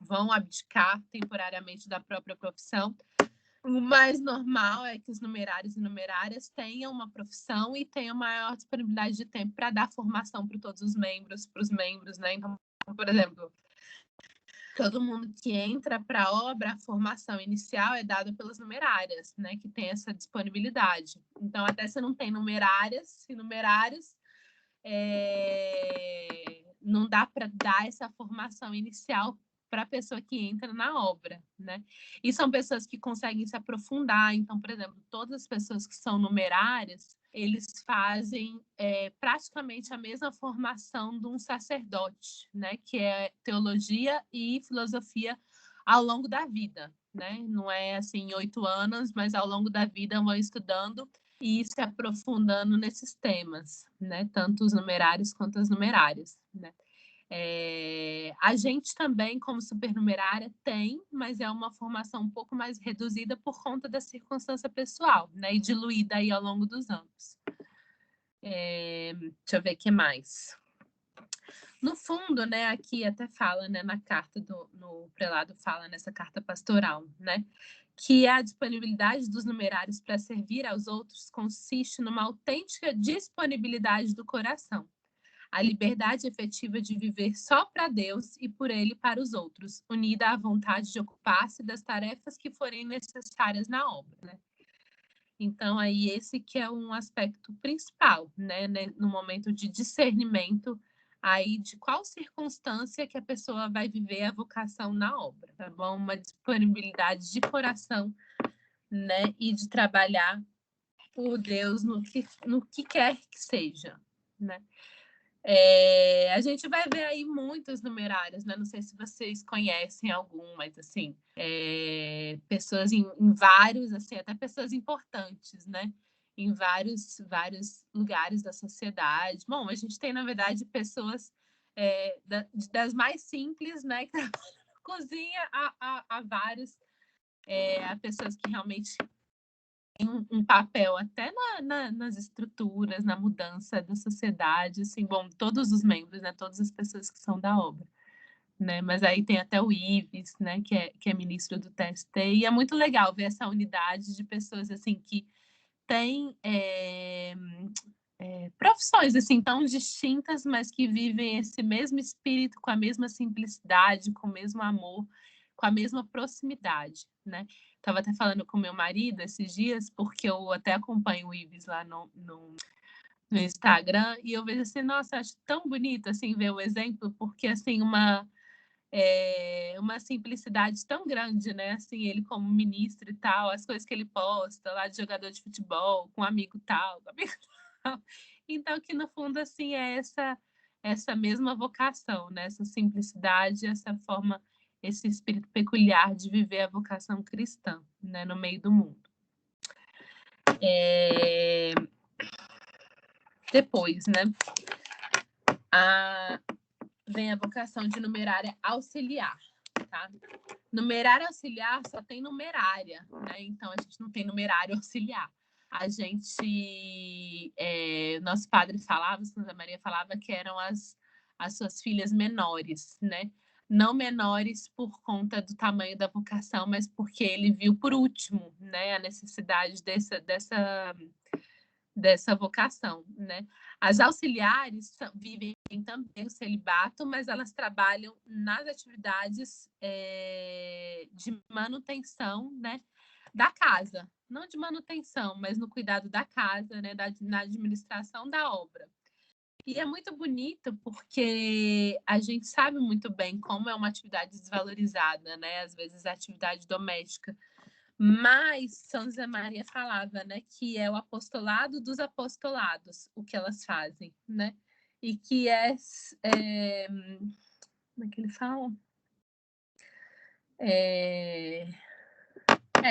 [SPEAKER 1] vão abdicar temporariamente da própria profissão. O mais normal é que os numerários e numerárias tenham uma profissão e tenham maior disponibilidade de tempo para dar formação para todos os membros, para os membros, né? Então, por exemplo, todo mundo que entra para a obra, a formação inicial é dada pelas numerárias, né? Que tem essa disponibilidade. Então, até se não tem numerárias e numerários, não dá para dar essa formação inicial para a pessoa que entra na obra, né? E são pessoas que conseguem se aprofundar. Então, por exemplo, todas as pessoas que são numerárias, eles fazem praticamente a mesma formação de um sacerdote, né? Que é teologia e filosofia ao longo da vida, né? Não é assim 8 anos, mas ao longo da vida vão estudando e se aprofundando nesses temas, né? Tanto os numerários quanto as numerárias, né? A gente também, como supernumerária, tem, mas é uma formação um pouco mais reduzida por conta da circunstância pessoal, né? E diluída aí ao longo dos anos. Deixa eu ver o que mais. No fundo, né, aqui até fala, né, na carta no prelado fala nessa carta pastoral, né, que a disponibilidade dos numerários para servir aos outros consiste numa autêntica disponibilidade do coração, a liberdade efetiva de viver só para Deus e por Ele para os outros, unida à vontade de ocupar-se das tarefas que forem necessárias na obra, né? Então, aí esse que é um aspecto principal, né, no momento de discernimento aí de qual circunstância que a pessoa vai viver a vocação na obra, tá bom? Uma disponibilidade de coração, né, e de trabalhar por Deus no que quer que seja, né? A gente vai ver aí muitos numerários, né? Não sei se vocês conhecem algum, mas assim, pessoas em vários, assim, até pessoas importantes, né? Em vários lugares da sociedade. Bom, a gente tem, na verdade, pessoas das mais simples, né? Que trabalham na cozinha, a vários, a pessoas que realmente têm um papel até nas estruturas, na mudança da sociedade, assim, bom, todos os membros, né? Todas as pessoas que são da obra. Né? Mas aí tem até o Ives, né, que é ministro do TST, e é muito legal ver essa unidade de pessoas assim que têm profissões assim tão distintas, mas que vivem esse mesmo espírito com a mesma simplicidade, com o mesmo amor, com a mesma proximidade, né? Estava até falando com meu marido esses dias, porque eu até acompanho o Ives lá no Instagram, e eu vejo assim, nossa, acho tão bonito assim ver o exemplo, porque assim uma simplicidade tão grande, né? Assim, ele como ministro e tal, as coisas que ele posta lá de jogador de futebol, com amigo tal, com amigo tal. Então, que no fundo, assim, é essa mesma vocação, né? Essa simplicidade, essa forma, esse espírito peculiar de viver a vocação cristã, né? No meio do mundo. Depois, né? Vem a vocação de numerária auxiliar, tá? Numerária auxiliar só tem numerária, né? Então a gente não tem numerário auxiliar. A gente, nosso padre falava, Santa Maria falava que eram as suas filhas menores, né? Não menores por conta do tamanho da vocação, mas porque ele viu por último, né? A necessidade dessa vocação, né? As auxiliares vivem também o celibato, mas elas trabalham nas atividades de manutenção, né, da casa. Não de manutenção, mas no cuidado da casa, né, na administração da obra. E é muito bonito porque a gente sabe muito bem como é uma atividade desvalorizada, né? Às vezes a atividade doméstica. Mas São José Maria falava, né, que é o apostolado dos apostolados, o que elas fazem, né? E que como é que ele fala?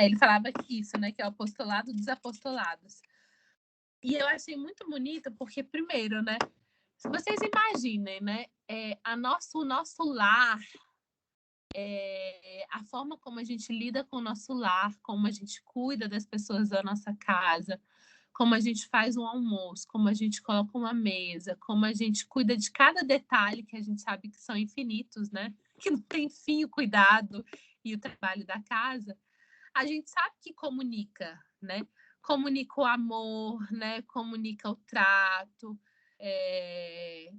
[SPEAKER 1] Ele falava que isso, né, que é o apostolado dos apostolados. E eu achei muito bonito porque, primeiro, né, se vocês imaginem, né, o nosso lar, a forma como a gente lida com o nosso lar, como a gente cuida das pessoas da nossa casa, como a gente faz um almoço, como a gente coloca uma mesa, como a gente cuida de cada detalhe que a gente sabe que são infinitos, né? Que não tem fim o cuidado e o trabalho da casa. A gente sabe que comunica, né? Comunica o amor, né? Comunica o trato,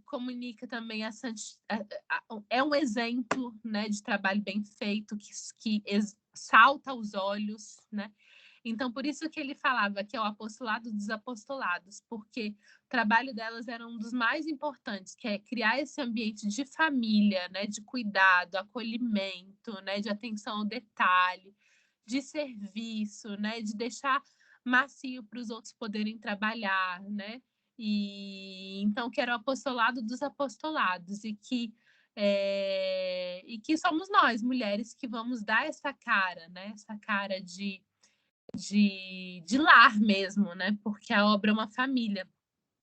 [SPEAKER 1] comunica também é um exemplo, né, de trabalho bem feito que salta aos olhos, né? Então, por isso que ele falava que é o apostolado dos apostolados, porque o trabalho delas era um dos mais importantes, que é criar esse ambiente de família, né, de cuidado, acolhimento, né, de atenção ao detalhe, de serviço, né, de deixar macio para os outros poderem trabalhar, né? E então que era o apostolado dos apostolados e que somos nós, mulheres, que vamos dar essa cara, né? Essa cara de lar mesmo, né? Porque a obra é uma família.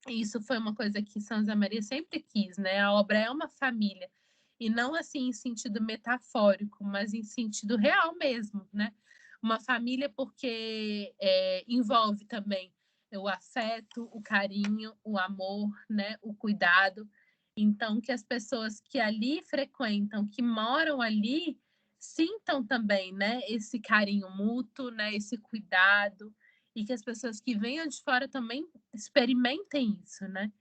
[SPEAKER 1] E isso foi uma coisa que São José Maria sempre quis, né? A obra é uma família. E não assim em sentido metafórico, mas em sentido real mesmo, né? Uma família porque envolve também o afeto, o carinho, o amor, né? O cuidado. Então, que as pessoas que ali frequentam, que moram ali, sintam também, né? Esse carinho mútuo, né? Esse cuidado. E que as pessoas que venham de fora também experimentem isso, né?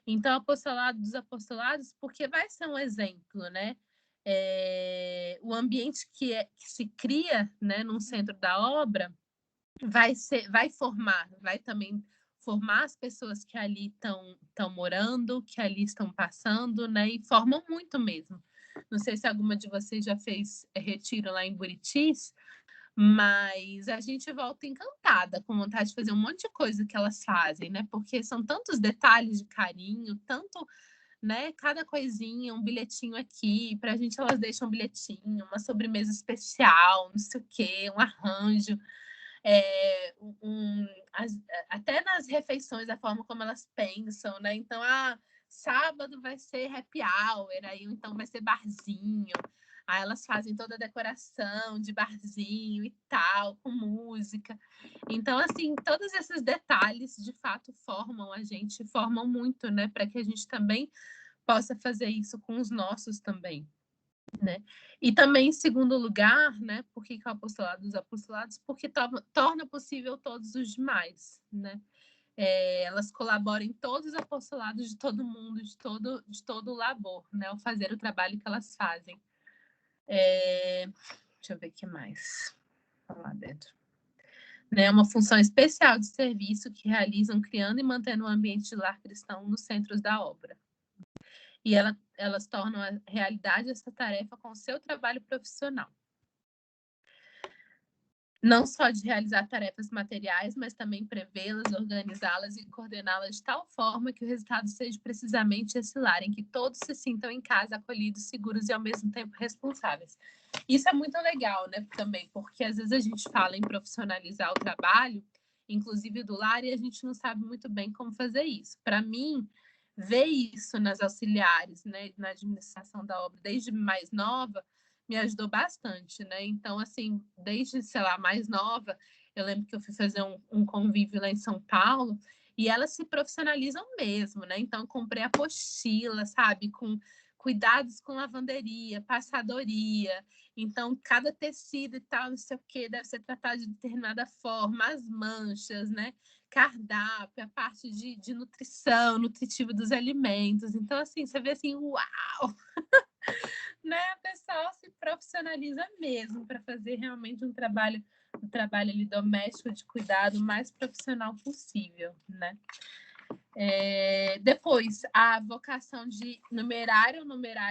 [SPEAKER 1] Então, apostolado dos apostolados, porque vai ser um exemplo, né? O ambiente que se cria, né, num centro da obra vai formar, vai também formar as pessoas que ali estão morando, que ali estão passando, né? E formam muito mesmo. Não sei se alguma de vocês já fez retiro lá em Buritis, mas a gente volta encantada, com vontade de fazer um monte de coisa que elas fazem, né? Porque são tantos detalhes de carinho, tanto, né? Cada coisinha, um bilhetinho aqui, pra gente elas deixam um bilhetinho, uma sobremesa especial, não sei o quê, um arranjo. Até nas refeições, a forma como elas pensam, né? Então, sábado vai ser happy hour, aí então vai ser barzinho. Aí elas fazem toda a decoração de barzinho e tal, com música. Então, assim, todos esses detalhes, de fato, formam a gente, formam muito, né? Para que a gente também possa fazer isso com os nossos também, né? E também, em segundo lugar, né? Por que o apostolado dos apostolados? Porque torna possível todos os demais, né? Elas colaboram em todos os apostolados de todo mundo, de todo o labor, né? Ao fazer o trabalho que elas fazem. Deixa eu ver o que mais lá dentro. Né, uma função especial de serviço que realizam criando e mantendo um ambiente de lar cristão nos centros da obra. E elas tornam a realidade essa tarefa com o seu trabalho profissional. Não só de realizar tarefas materiais, mas também prevê-las, organizá-las e coordená-las de tal forma que o resultado seja precisamente esse lar, em que todos se sintam em casa, acolhidos, seguros e ao mesmo tempo responsáveis. Isso é muito legal, né, também, porque às vezes a gente fala em profissionalizar o trabalho, inclusive do lar, e a gente não sabe muito bem como fazer isso. Para mim, ver isso nas auxiliares, né, na administração da obra, desde mais nova, me ajudou bastante, né? Então, assim, desde, sei lá, mais nova, eu lembro que eu fui fazer um convívio lá em São Paulo e elas se profissionalizam mesmo, né? Então, comprei apostila, sabe? Com cuidados com lavanderia, passadoria. Então, cada tecido e tal, não sei o quê, deve ser tratado de determinada forma, as manchas, né? Cardápio, a parte de nutrição, nutritivo dos alimentos. Então, assim, você vê assim, uau! Né, a pessoa se profissionaliza mesmo para fazer realmente um trabalho ali doméstico de cuidado mais profissional possível, né? Depois, a vocação de numerário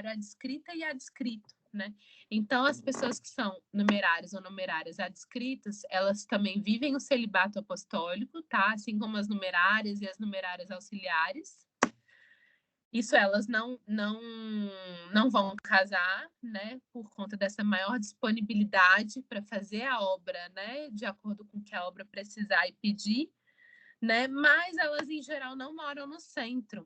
[SPEAKER 1] adscrita e adscrito, né? Então, as pessoas que são numerários ou numerárias adscritas, elas também vivem o celibato apostólico, tá? Assim como as numerárias e as numerárias auxiliares. Isso elas não vão casar, né? Por conta dessa maior disponibilidade para fazer a obra, né? De acordo com o que a obra precisar e pedir, né? Mas elas, em geral, não moram no centro,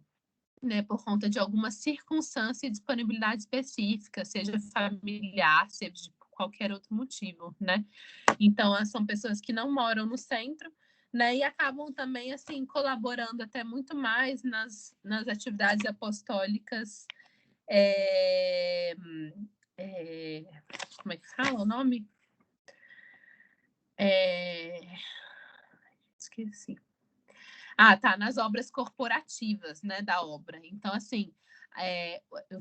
[SPEAKER 1] né, por conta de alguma circunstância e disponibilidade específica, seja familiar, seja de qualquer outro motivo, né? Então, são pessoas que não moram no centro, né, e acabam também, assim, colaborando até muito mais nas atividades apostólicas. Como é que fala o nome? Esqueci. Tá, nas obras corporativas, né, da obra. Então, assim,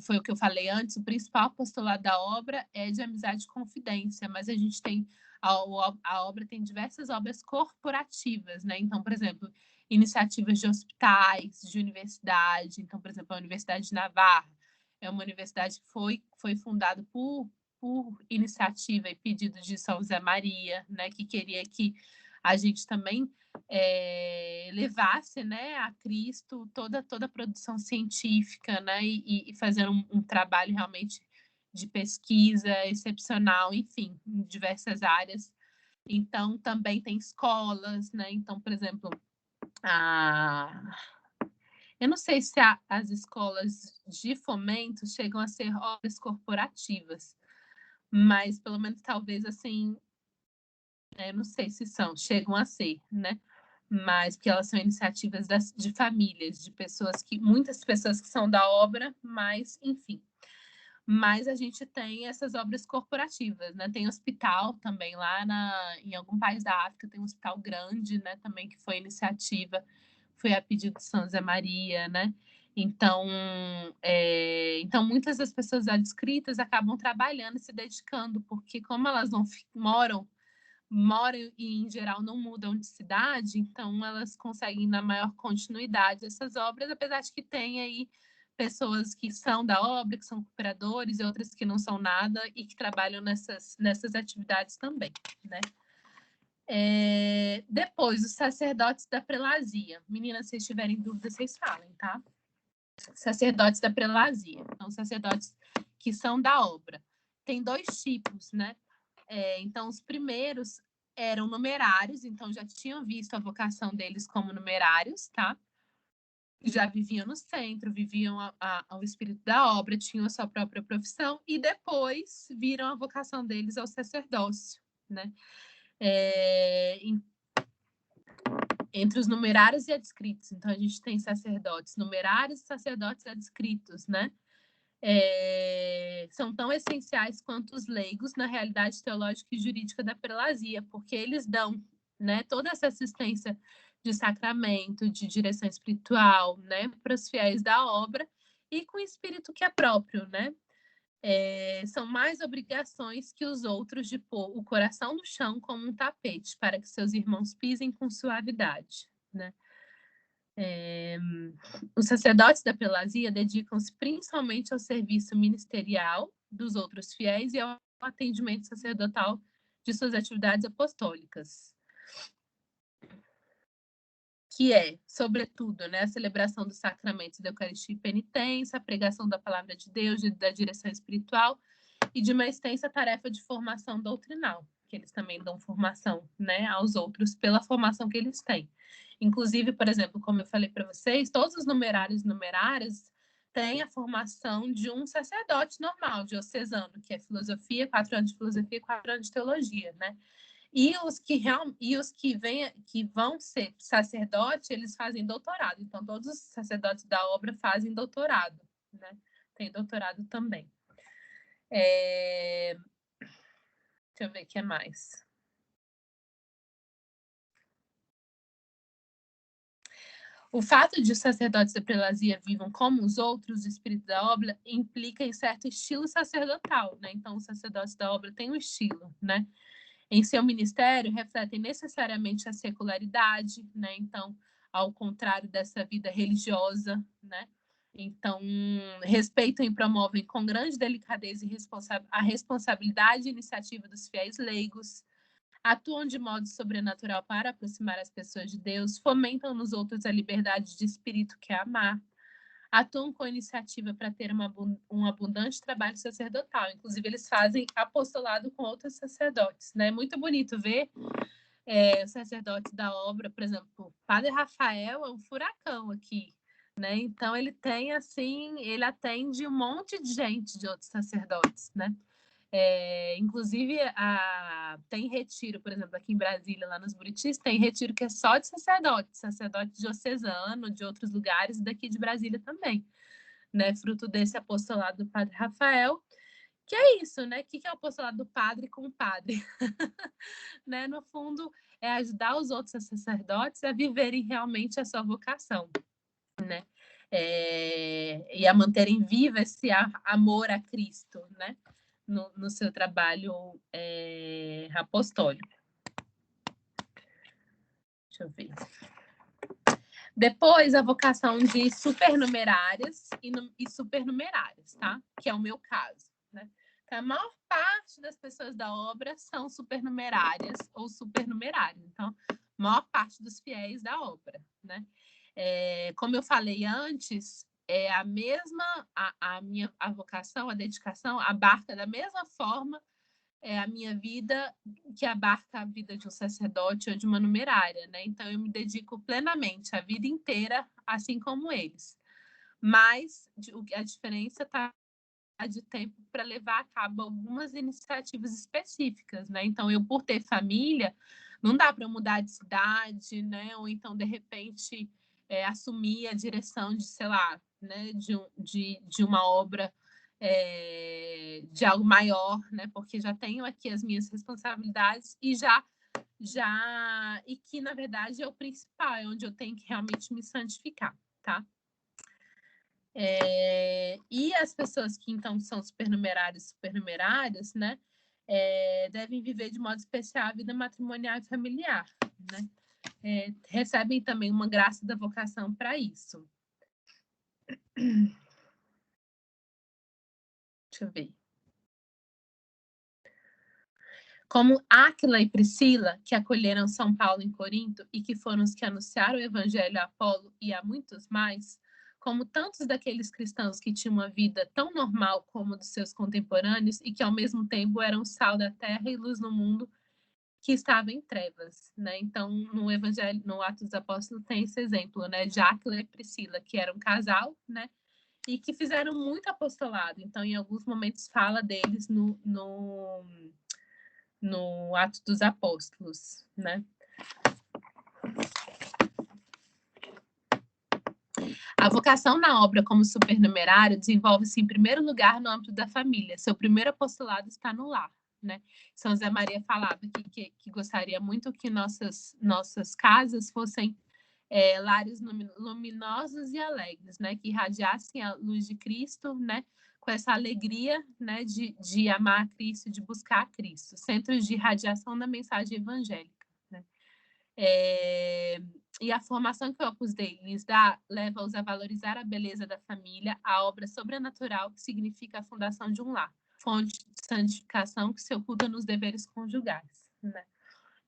[SPEAKER 1] foi o que eu falei antes, o principal postulado da obra é de amizade e confidência, mas a gente tem, a obra tem diversas obras corporativas, né? Então, por exemplo, iniciativas de hospitais, de universidade. Então, por exemplo, a Universidade de Navarra é uma universidade que foi fundada por iniciativa e pedido de São José Maria, né, que queria que a gente também levasse, né, a Cristo toda a produção científica, né, e fazer um trabalho realmente de pesquisa excepcional, enfim, em diversas áreas. Então, também tem escolas, né? Então, por exemplo, eu não sei se as escolas de fomento chegam a ser obras corporativas, mas pelo menos talvez assim, eu não sei se chegam a ser, né? Mas porque elas são iniciativas de famílias, de pessoas muitas pessoas que são da obra, mas enfim. Mas a gente tem essas obras corporativas, né? Tem hospital também lá em algum país da África, tem um hospital grande, né? Também que foi iniciativa, foi a pedido de São José Maria, né? Então, muitas das pessoas adscritas acabam trabalhando e se dedicando, porque como elas não moram e, em geral, não mudam de cidade, então elas conseguem, na maior continuidade, essas obras, apesar de que tem aí pessoas que são da obra, que são cooperadores, e outras que não são nada e que trabalham nessas atividades também, né? Depois, os sacerdotes da prelazia. Meninas, se vocês tiverem dúvida, vocês falem, tá? Sacerdotes da prelazia. Então, sacerdotes que são da obra. Tem 2 tipos, né? Então, os primeiros eram numerários, então já tinham visto a vocação deles como numerários, tá? Já viviam no centro, viviam ao espírito da obra, tinham a sua própria profissão e depois viram a vocação deles ao sacerdócio, né? Entre os numerários e adscritos. Então, a gente tem sacerdotes numerários e sacerdotes adscritos, né? São tão essenciais quanto os leigos na realidade teológica e jurídica da prelazia, porque eles dão, né, toda essa assistência de sacramento, de direção espiritual, né, para os fiéis da obra e com o espírito que é próprio, né? São mais obrigações que os outros de pôr o coração no chão como um tapete para que seus irmãos pisem com suavidade, né? Os sacerdotes da prelazia dedicam-se principalmente ao serviço ministerial dos outros fiéis e ao atendimento sacerdotal de suas atividades apostólicas, que é, sobretudo, né, a celebração dos sacramentos da Eucaristia e penitência, a pregação da palavra de Deus, da direção espiritual e de uma extensa tarefa de formação doutrinal, que eles também dão formação, né, aos outros pela formação que eles têm. Inclusive, por exemplo, como eu falei para vocês, todos os numerários e numerárias têm a formação de um sacerdote normal, diocesano, que é filosofia, 4 anos de filosofia e 4 anos de teologia, né? E os que vão ser sacerdote, eles fazem doutorado. Então, todos os sacerdotes da obra fazem doutorado, né? Tem doutorado também. Deixa eu ver o que mais. O fato de os sacerdotes da prelazia vivam como os outros, o espírito da obra, implica em certo estilo sacerdotal, né? Então, os sacerdotes da obra têm um estilo, né? Em seu ministério, refletem necessariamente a secularidade, né? Então, ao contrário dessa vida religiosa, né? Então, respeitam e promovem com grande delicadeza e a responsabilidade e iniciativa dos fiéis leigos, atuam de modo sobrenatural para aproximar as pessoas de Deus, fomentam nos outros a liberdade de espírito que é amar, atuam com iniciativa para ter um abundante trabalho sacerdotal. Inclusive, eles fazem apostolado com outros sacerdotes, né? É muito bonito ver os sacerdotes da obra, por exemplo, o Padre Rafael é um furacão aqui, né? Então, ele tem, assim, ele atende um monte de gente, de outros sacerdotes, né? Inclusive, tem retiro, por exemplo, aqui em Brasília, lá nos Buritis, tem retiro que é só de sacerdote diocesano, de outros lugares, e daqui de Brasília também, né? Fruto desse apostolado do Padre Rafael, que é isso, né? O que é o apostolado do padre com o padre? Né? No fundo, é ajudar os outros sacerdotes a viverem realmente a sua vocação, né? E a manterem vivo esse amor a Cristo, né? No seu trabalho apostólico. Deixa eu ver. Depois, a vocação de supernumerárias e supernumerárias, tá? Que é o meu caso, né? Então, a maior parte das pessoas da obra são supernumerárias ou supernumerários. Então, a maior parte dos fiéis da obra, né? Como eu falei antes, a mesma, a vocação, a dedicação abarca da mesma forma a minha vida que abarca a vida de um sacerdote ou de uma numerária, né? Então, eu me dedico plenamente a vida inteira, assim como eles. Mas a diferença está de tempo para levar a cabo algumas iniciativas específicas, né? Então, eu, por ter família, não dá para mudar de cidade, né? Ou então, de repente, assumir a direção de, sei lá, né? de uma obra de algo maior, né? Porque já tenho aqui as minhas responsabilidades e que, na verdade, é o principal, é onde eu tenho que realmente me santificar, tá? E as pessoas que, então, são supernumerárias, né? Devem viver de modo especial a vida matrimonial e familiar, né? Recebem também uma graça da vocação para isso. Deixa eu ver. Como Áquila e Priscila, que acolheram São Paulo em Corinto e que foram os que anunciaram o evangelho a Apolo e a muitos mais, como tantos daqueles cristãos que tinham uma vida tão normal como dos seus contemporâneos e que ao mesmo tempo eram sal da terra e luz no mundo que estava em trevas, né? Então, no Evangelho, no Atos dos Apóstolos tem esse exemplo, né? De Áquila e Priscila, que eram um casal, né? E que fizeram muito apostolado. Então, em alguns momentos fala deles no Atos dos Apóstolos, né? A vocação na obra como supernumerário desenvolve-se em primeiro lugar no âmbito da família. Seu primeiro apostolado está no lar, né? São José Maria falava que gostaria muito que nossas casas fossem lares luminosos e alegres, né? Que irradiassem a luz de Cristo, né? Com essa alegria, né? De amar a Cristo, de buscar a Cristo. Centros de irradiação da mensagem evangélica, né? E a formação que o Opus Dei lhes dá leva-os a valorizar a beleza da família, a obra sobrenatural que significa a fundação de um lar, fonte de santificação que se oculta nos deveres conjugais, né?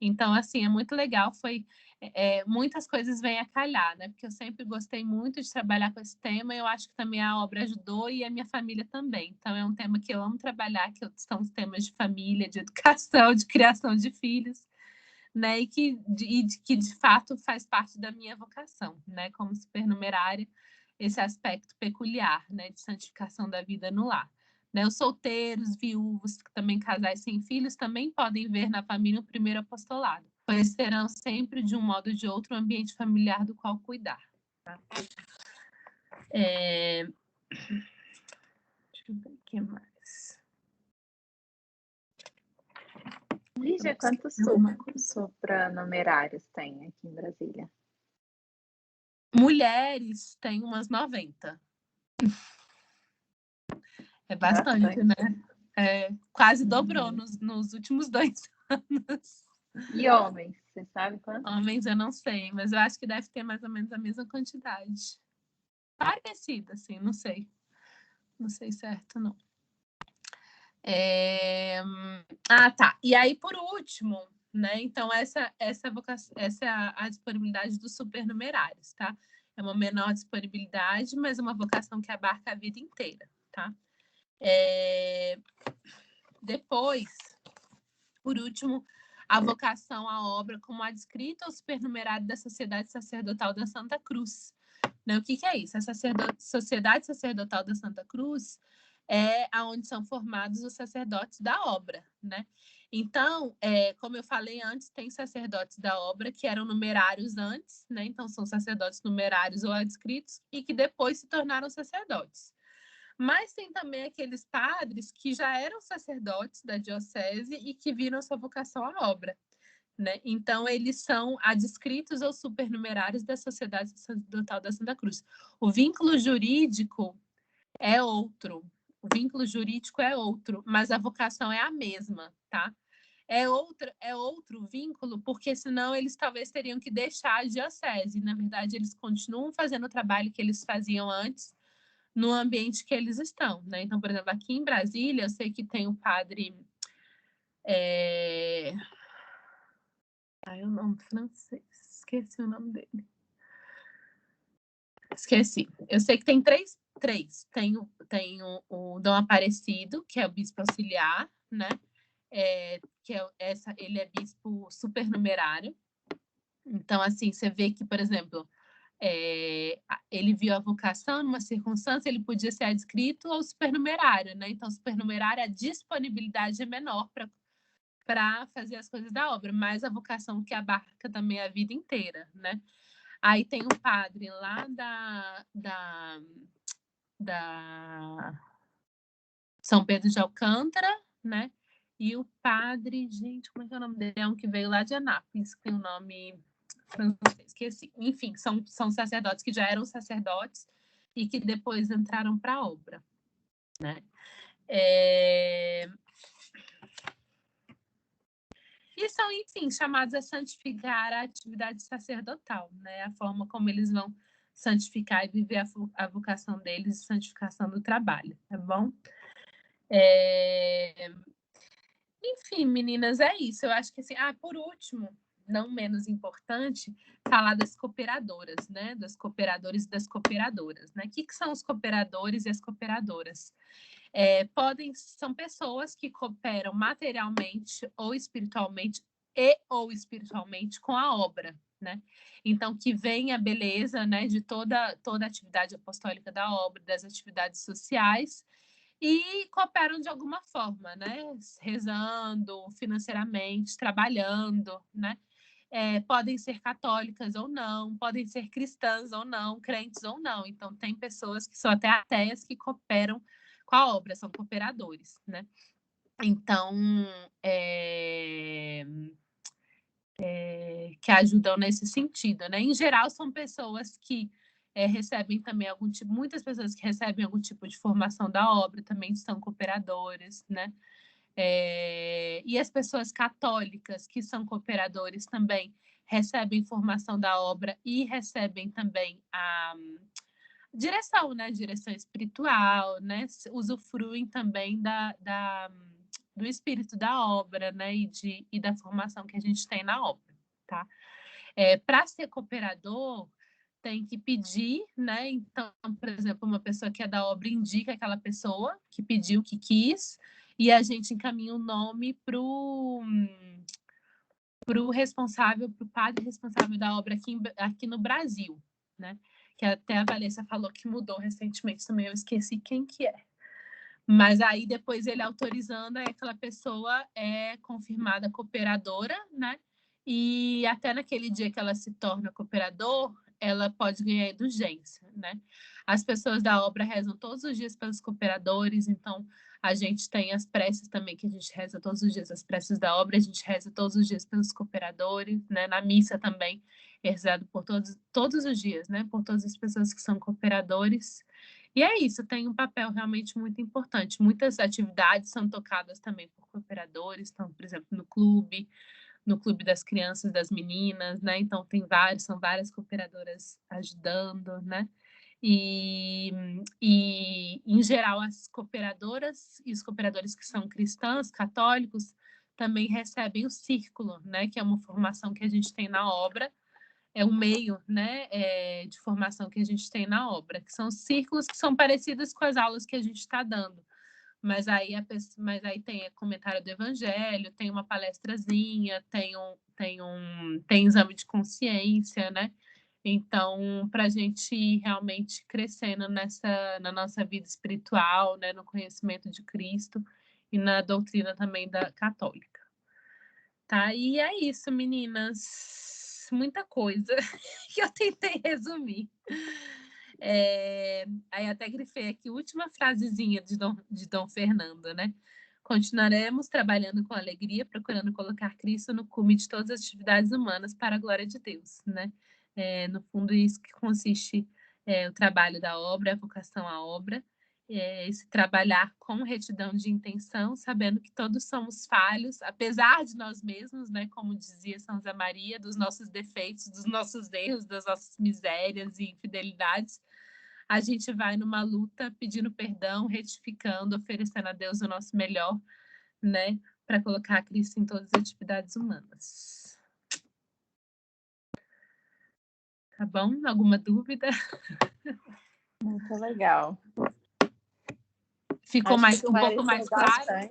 [SPEAKER 1] Então, assim, é muito legal, muitas coisas vêm a calhar, né? Porque eu sempre gostei muito de trabalhar com esse tema, e eu acho que também a obra ajudou e a minha família também. Então, é um tema que eu amo trabalhar, que são os temas de família, de educação, de criação de filhos, né? E que de fato faz parte da minha vocação, né? Como supernumerária, esse aspecto peculiar, né? De santificação da vida no lar. Né? Os solteiros, viúvos, também casais sem filhos, também podem ver na família o primeiro apostolado, pois serão sempre, de um modo ou de outro, um ambiente familiar do qual cuidar. Tá? Deixa eu ver o que mais.
[SPEAKER 2] Lígia, quantos supranumerários tem aqui em Brasília?
[SPEAKER 1] Mulheres tem umas 90. É bastante, né? Quase dobrou nos últimos 2 anos.
[SPEAKER 2] E homens, você sabe quantos?
[SPEAKER 1] Homens eu não sei, mas eu acho que deve ter mais ou menos a mesma quantidade. Parecido, assim, não sei. Não sei certo, não. Tá. E aí, por último, né? Então, essa é a disponibilidade dos supernumerários, tá? É uma menor disponibilidade, mas uma vocação que abarca a vida inteira, tá? Depois, por último, a vocação à obra como adscrita ao supernumerário da Sociedade Sacerdotal da Santa Cruz. Né? O que é isso? A Sociedade Sacerdotal da Santa Cruz é onde são formados os sacerdotes da obra, né? Então, como eu falei antes, tem sacerdotes da obra que eram numerários antes, né? Então, são sacerdotes numerários ou adscritos e que depois se tornaram sacerdotes. Mas tem também aqueles padres que já eram sacerdotes da diocese e que viram sua vocação à obra, né? Então, eles são adscritos ou supernumerários da Sociedade Sacerdotal da Santa Cruz. O vínculo jurídico é outro. O vínculo jurídico é outro, mas a vocação é a mesma, tá? É outro vínculo, porque senão eles talvez teriam que deixar a diocese. Na verdade, eles continuam fazendo o trabalho que eles faziam antes no ambiente que eles estão, né? Então, por exemplo, aqui em Brasília, eu sei que tem o padre... o nome francês, esqueci o nome dele. Esqueci. Eu sei que tem três. Tem o Dom Aparecido, que é o bispo auxiliar, né? Ele é bispo supernumerário. Então, assim, você vê que, por exemplo, ele viu a vocação numa circunstância, ele podia ser adscrito ou supernumerário, né? Então, supernumerário, a disponibilidade é menor para fazer as coisas da obra, mas a vocação que abarca também a vida inteira, né? Aí tem um padre lá da São Pedro de Alcântara, né? E o padre, gente, como é que é o nome dele? É um que veio lá de Anápolis, que tem o nome francês, esqueci. Enfim, são sacerdotes que já eram sacerdotes e que depois entraram para a obra, né? E são, enfim, chamados a santificar a atividade sacerdotal, né? A forma como eles vão santificar e viver a vocação deles e santificação do trabalho, tá bom? Enfim, meninas, é isso. Eu acho que assim, por último, não menos importante, falar das cooperadoras, né? Dos cooperadores e das cooperadoras, né? O que são os cooperadores e as cooperadoras? São pessoas que cooperam materialmente ou espiritualmente com a obra, né? Então, que vem a beleza, né, de toda a atividade apostólica da obra, das atividades sociais, e cooperam de alguma forma, né? Rezando, financeiramente, trabalhando, né? Podem ser católicas ou não, podem ser cristãs ou não, crentes ou não. Então, tem pessoas que são até ateias que cooperam com a obra, são cooperadores, né? Então, que ajudam nesse sentido, né? Em geral, são pessoas que recebem também muitas pessoas que recebem algum tipo de formação da obra também são cooperadores, né? E as pessoas católicas que são cooperadores também recebem formação da obra e recebem também a direção, né? Direção espiritual, né? Usufruem também do espírito da obra, né? E da formação que a gente tem na obra, tá? Para ser cooperador, tem que pedir, né? Então, por exemplo, uma pessoa que é da obra indica aquela pessoa que pediu, que quis, e a gente encaminha o nome para o responsável, para o padre responsável da obra aqui no Brasil, né? Que até a Valência falou que mudou recentemente também, eu esqueci quem que é. Mas aí, depois ele autorizando, aquela pessoa é confirmada cooperadora, né? E até naquele dia que ela se torna cooperador, ela pode ganhar indulgência, né? As pessoas da obra rezam todos os dias pelos cooperadores, então a gente tem as preces também, que a gente reza todos os dias, as preces da obra, a gente reza todos os dias pelos cooperadores, né? Na missa também é rezado por todos os dias, né? Por todas as pessoas que são cooperadores. E é isso, tem um papel realmente muito importante. Muitas atividades são tocadas também por cooperadores, então, por exemplo, no clube das crianças, das meninas, né? Então são várias cooperadoras ajudando, né? E, em geral, as cooperadoras e os cooperadores que são cristãos, católicos, também recebem o círculo, né, que é uma formação que a gente tem na obra, é um meio, né, de formação que a gente tem na obra, que são círculos que são parecidos com as aulas que a gente está dando. Mas aí tem comentário do Evangelho, tem uma palestrazinha, tem exame de consciência, né? Então, para a gente ir realmente crescendo na nossa vida espiritual, né, no conhecimento de Cristo e na doutrina também da católica. Tá? E é isso, meninas. Muita coisa que eu tentei resumir. Aí até grifei aqui a última frasezinha de Dom Fernando, né? Continuaremos trabalhando com alegria, procurando colocar Cristo no cume de todas as atividades humanas para a glória de Deus, né? No fundo, isso que consiste o trabalho da obra, a vocação à obra, esse trabalhar com retidão de intenção, sabendo que todos somos falhos, apesar de nós mesmos, né? Como dizia São José Maria, dos nossos defeitos, dos nossos erros, das nossas misérias e infidelidades, a gente vai numa luta pedindo perdão, retificando, oferecendo a Deus o nosso melhor, né? Para colocar Cristo em todas as atividades humanas. Tá bom? Alguma dúvida?
[SPEAKER 2] Muito legal.
[SPEAKER 1] Ficou um pouco mais claro?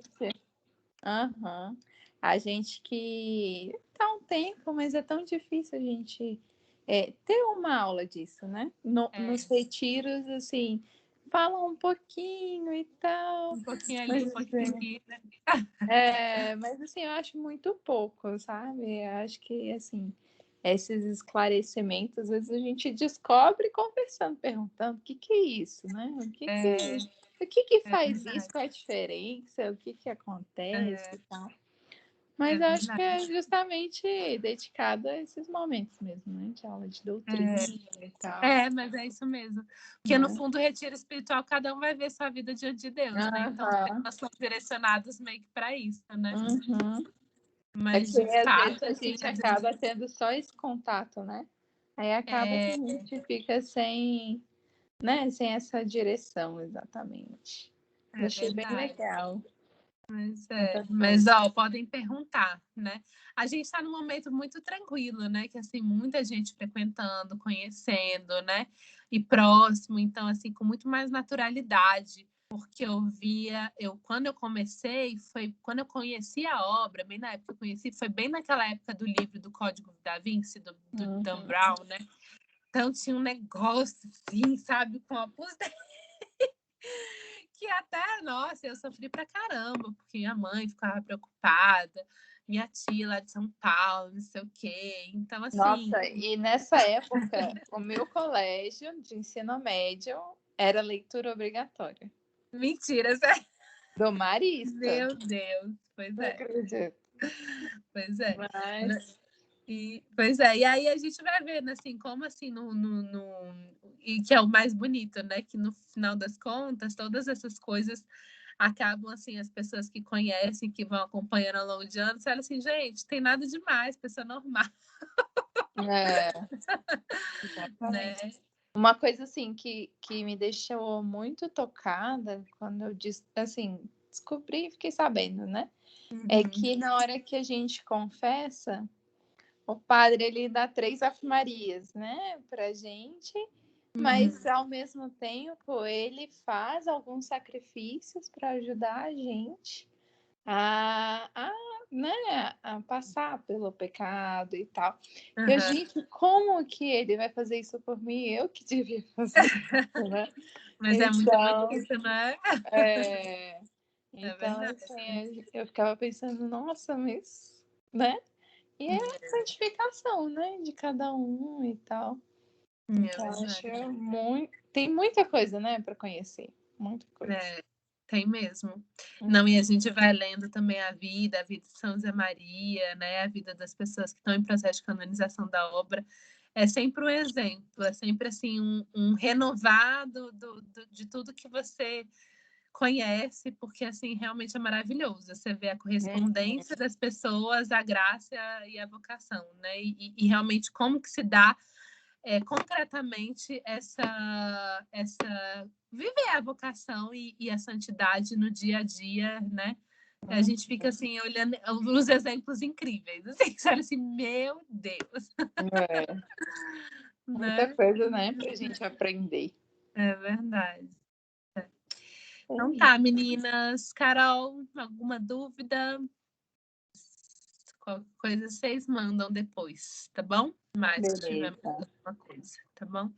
[SPEAKER 2] Uhum. A gente que tá um tempo, mas é tão difícil a gente ter uma aula disso, né? Nos retiros, assim, falam um pouquinho e tal.
[SPEAKER 1] Um pouquinho ali, um pouquinho aqui, né?
[SPEAKER 2] Mas assim, eu acho muito pouco, sabe? Eu acho que, assim, esses esclarecimentos, às vezes a gente descobre conversando, perguntando o que é isso, né? O que faz isso? Qual é a diferença? O que acontece e tal. Mas eu acho que é justamente dedicado a esses momentos mesmo, né? De aula de doutrina e tal.
[SPEAKER 1] Mas é isso mesmo. Porque, no fundo, o retiro espiritual, cada um vai ver sua vida diante de Deus, né? Então, nós somos direcionados meio que para isso, né? Mas,
[SPEAKER 2] de fato, às vezes a gente acaba tendo só esse contato, né? Aí acaba que a gente fica sem essa direção, exatamente. Achei bem legal.
[SPEAKER 1] Mas podem perguntar, né? A gente está num momento muito tranquilo, né? Que assim, muita gente frequentando, conhecendo, né? E próximo, então, assim, com muito mais naturalidade. Porque quando eu comecei, foi quando eu conheci a obra, bem na época que eu conheci, foi bem naquela época do livro do Código da Vinci, do Dan Brown, né? Então tinha um negócio assim, sabe, com a que até, nossa, eu sofri pra caramba, porque minha mãe ficava preocupada, minha tia lá de São Paulo, não sei o quê. Então, assim...
[SPEAKER 2] Nossa, e nessa época, o meu colégio de ensino médio era leitura obrigatória.
[SPEAKER 1] Mentira, sério?
[SPEAKER 2] Do Marista.
[SPEAKER 1] Meu Deus, pois
[SPEAKER 2] Não acredito.
[SPEAKER 1] Pois é.
[SPEAKER 2] Mas...
[SPEAKER 1] Pois é, e aí a gente vai vendo, assim, como assim, e que é o mais bonito, né? Que no final das contas, todas essas coisas acabam, assim, as pessoas que conhecem, que vão acompanhando ao longo de anos, falam assim, gente, tem nada demais, pessoa normal.
[SPEAKER 2] Né? Uma coisa, assim, que me deixou muito tocada, quando eu descobri e fiquei sabendo, né? É que na hora que a gente confessa, o padre, ele dá 3 ave-marias, né, pra gente, mas ao mesmo tempo ele faz alguns sacrifícios para ajudar a gente a passar pelo pecado e tal. E a gente, como que ele vai fazer isso por mim? Eu que devia fazer isso, né?
[SPEAKER 1] Mas então, é muito bonito, né?
[SPEAKER 2] Então, assim, eu ficava pensando, nossa, mas, né? E é a santificação, né? De cada um e tal. Então, acho tem muita coisa, né? Para conhecer. Muita coisa.
[SPEAKER 1] Tem mesmo. Não, e a gente vai lendo também a vida de São José Maria, né? A vida das pessoas que estão em processo de canonização da obra. É sempre um exemplo, é sempre assim um renovado de tudo que você conhece, porque assim realmente é maravilhoso. Você vê a correspondência das pessoas, a graça e a vocação, né? E realmente como que se dá concretamente viver a vocação e a santidade no dia a dia, né? A gente fica assim, olhando os exemplos incríveis. Assim, você olha assim, meu Deus.
[SPEAKER 2] Muita coisa, né? Pra gente aprender.
[SPEAKER 1] É verdade. Então tá, meninas. Carol, alguma dúvida? Qualquer coisa vocês mandam depois, tá bom? Mas se tiver alguma coisa, tá bom?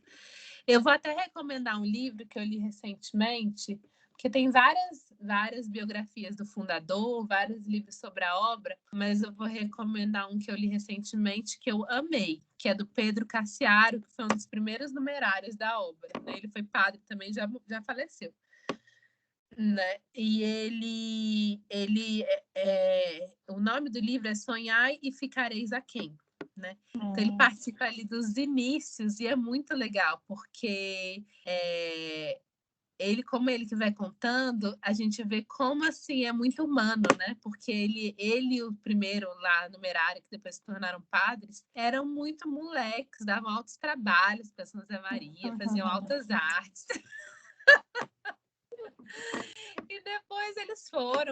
[SPEAKER 1] Eu vou até recomendar um livro que eu li recentemente, porque tem várias biografias do fundador, vários livros sobre a obra, mas eu vou recomendar um que eu li recentemente que eu amei, que é do Pedro Cassiaro, que foi um dos primeiros numerários da obra, né? Ele foi padre também, já faleceu. Né? E o nome do livro é Sonhai e Ficareis Aquém, né? Então ele participa ali dos inícios e é muito legal, porque como ele que vai contando, a gente vê como assim é muito humano, né? Porque ele o primeiro lá, numerário, que depois se tornaram padres, eram muito moleques, davam altos trabalhos para São José Maria, faziam altas artes. E depois eles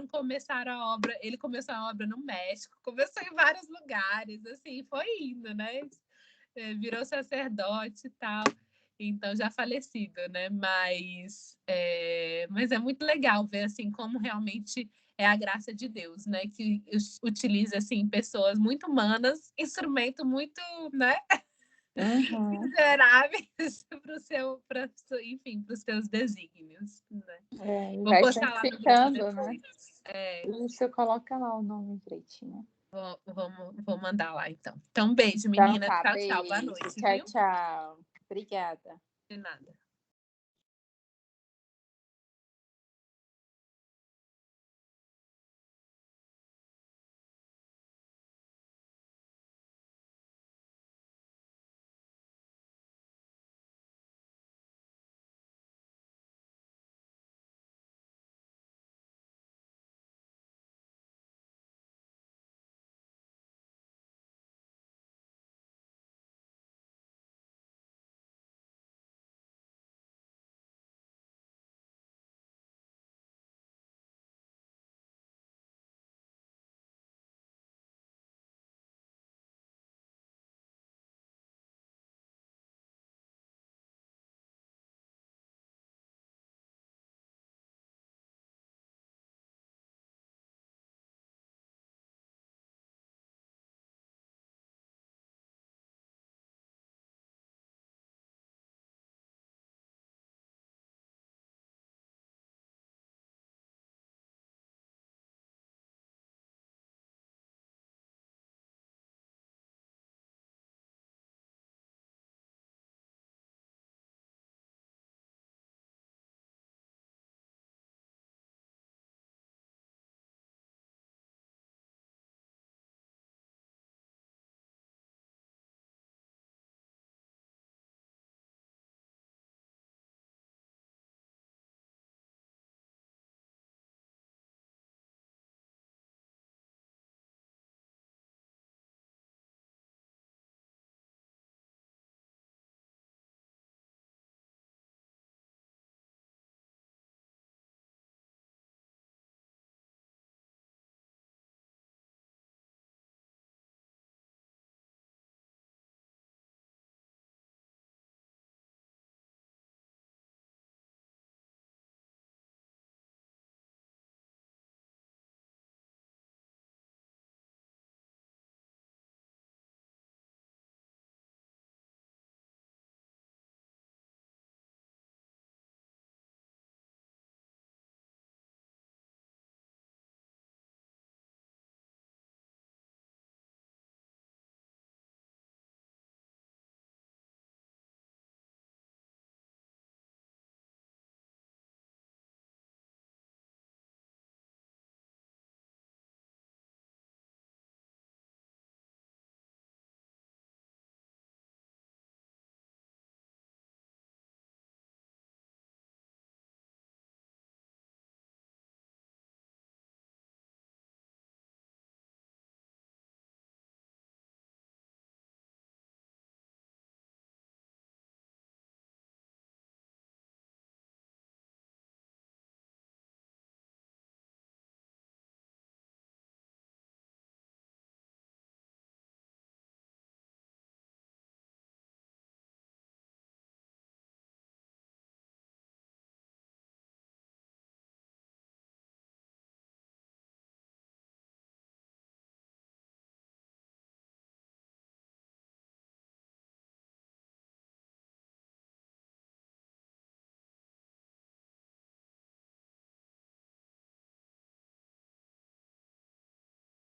[SPEAKER 1] começaram a obra. Ele começou a obra no México, começou em vários lugares, assim, foi indo, né? Virou sacerdote e tal. Então, já falecido, né? Mas é muito legal ver, assim, como realmente é a graça de Deus, né? Que utiliza, assim, pessoas muito humanas, instrumento muito, né? Miseráveis para os seus desígnios, né?
[SPEAKER 2] Vou postar lá no grupo depois. Isso, coloca lá o nome direitinho.
[SPEAKER 1] Vou mandar lá, então. Então, beijo, menina.
[SPEAKER 2] Então, tá,
[SPEAKER 1] tchau, boa noite.
[SPEAKER 2] Tchau, viu? Tchau. Obrigada.
[SPEAKER 1] De nada.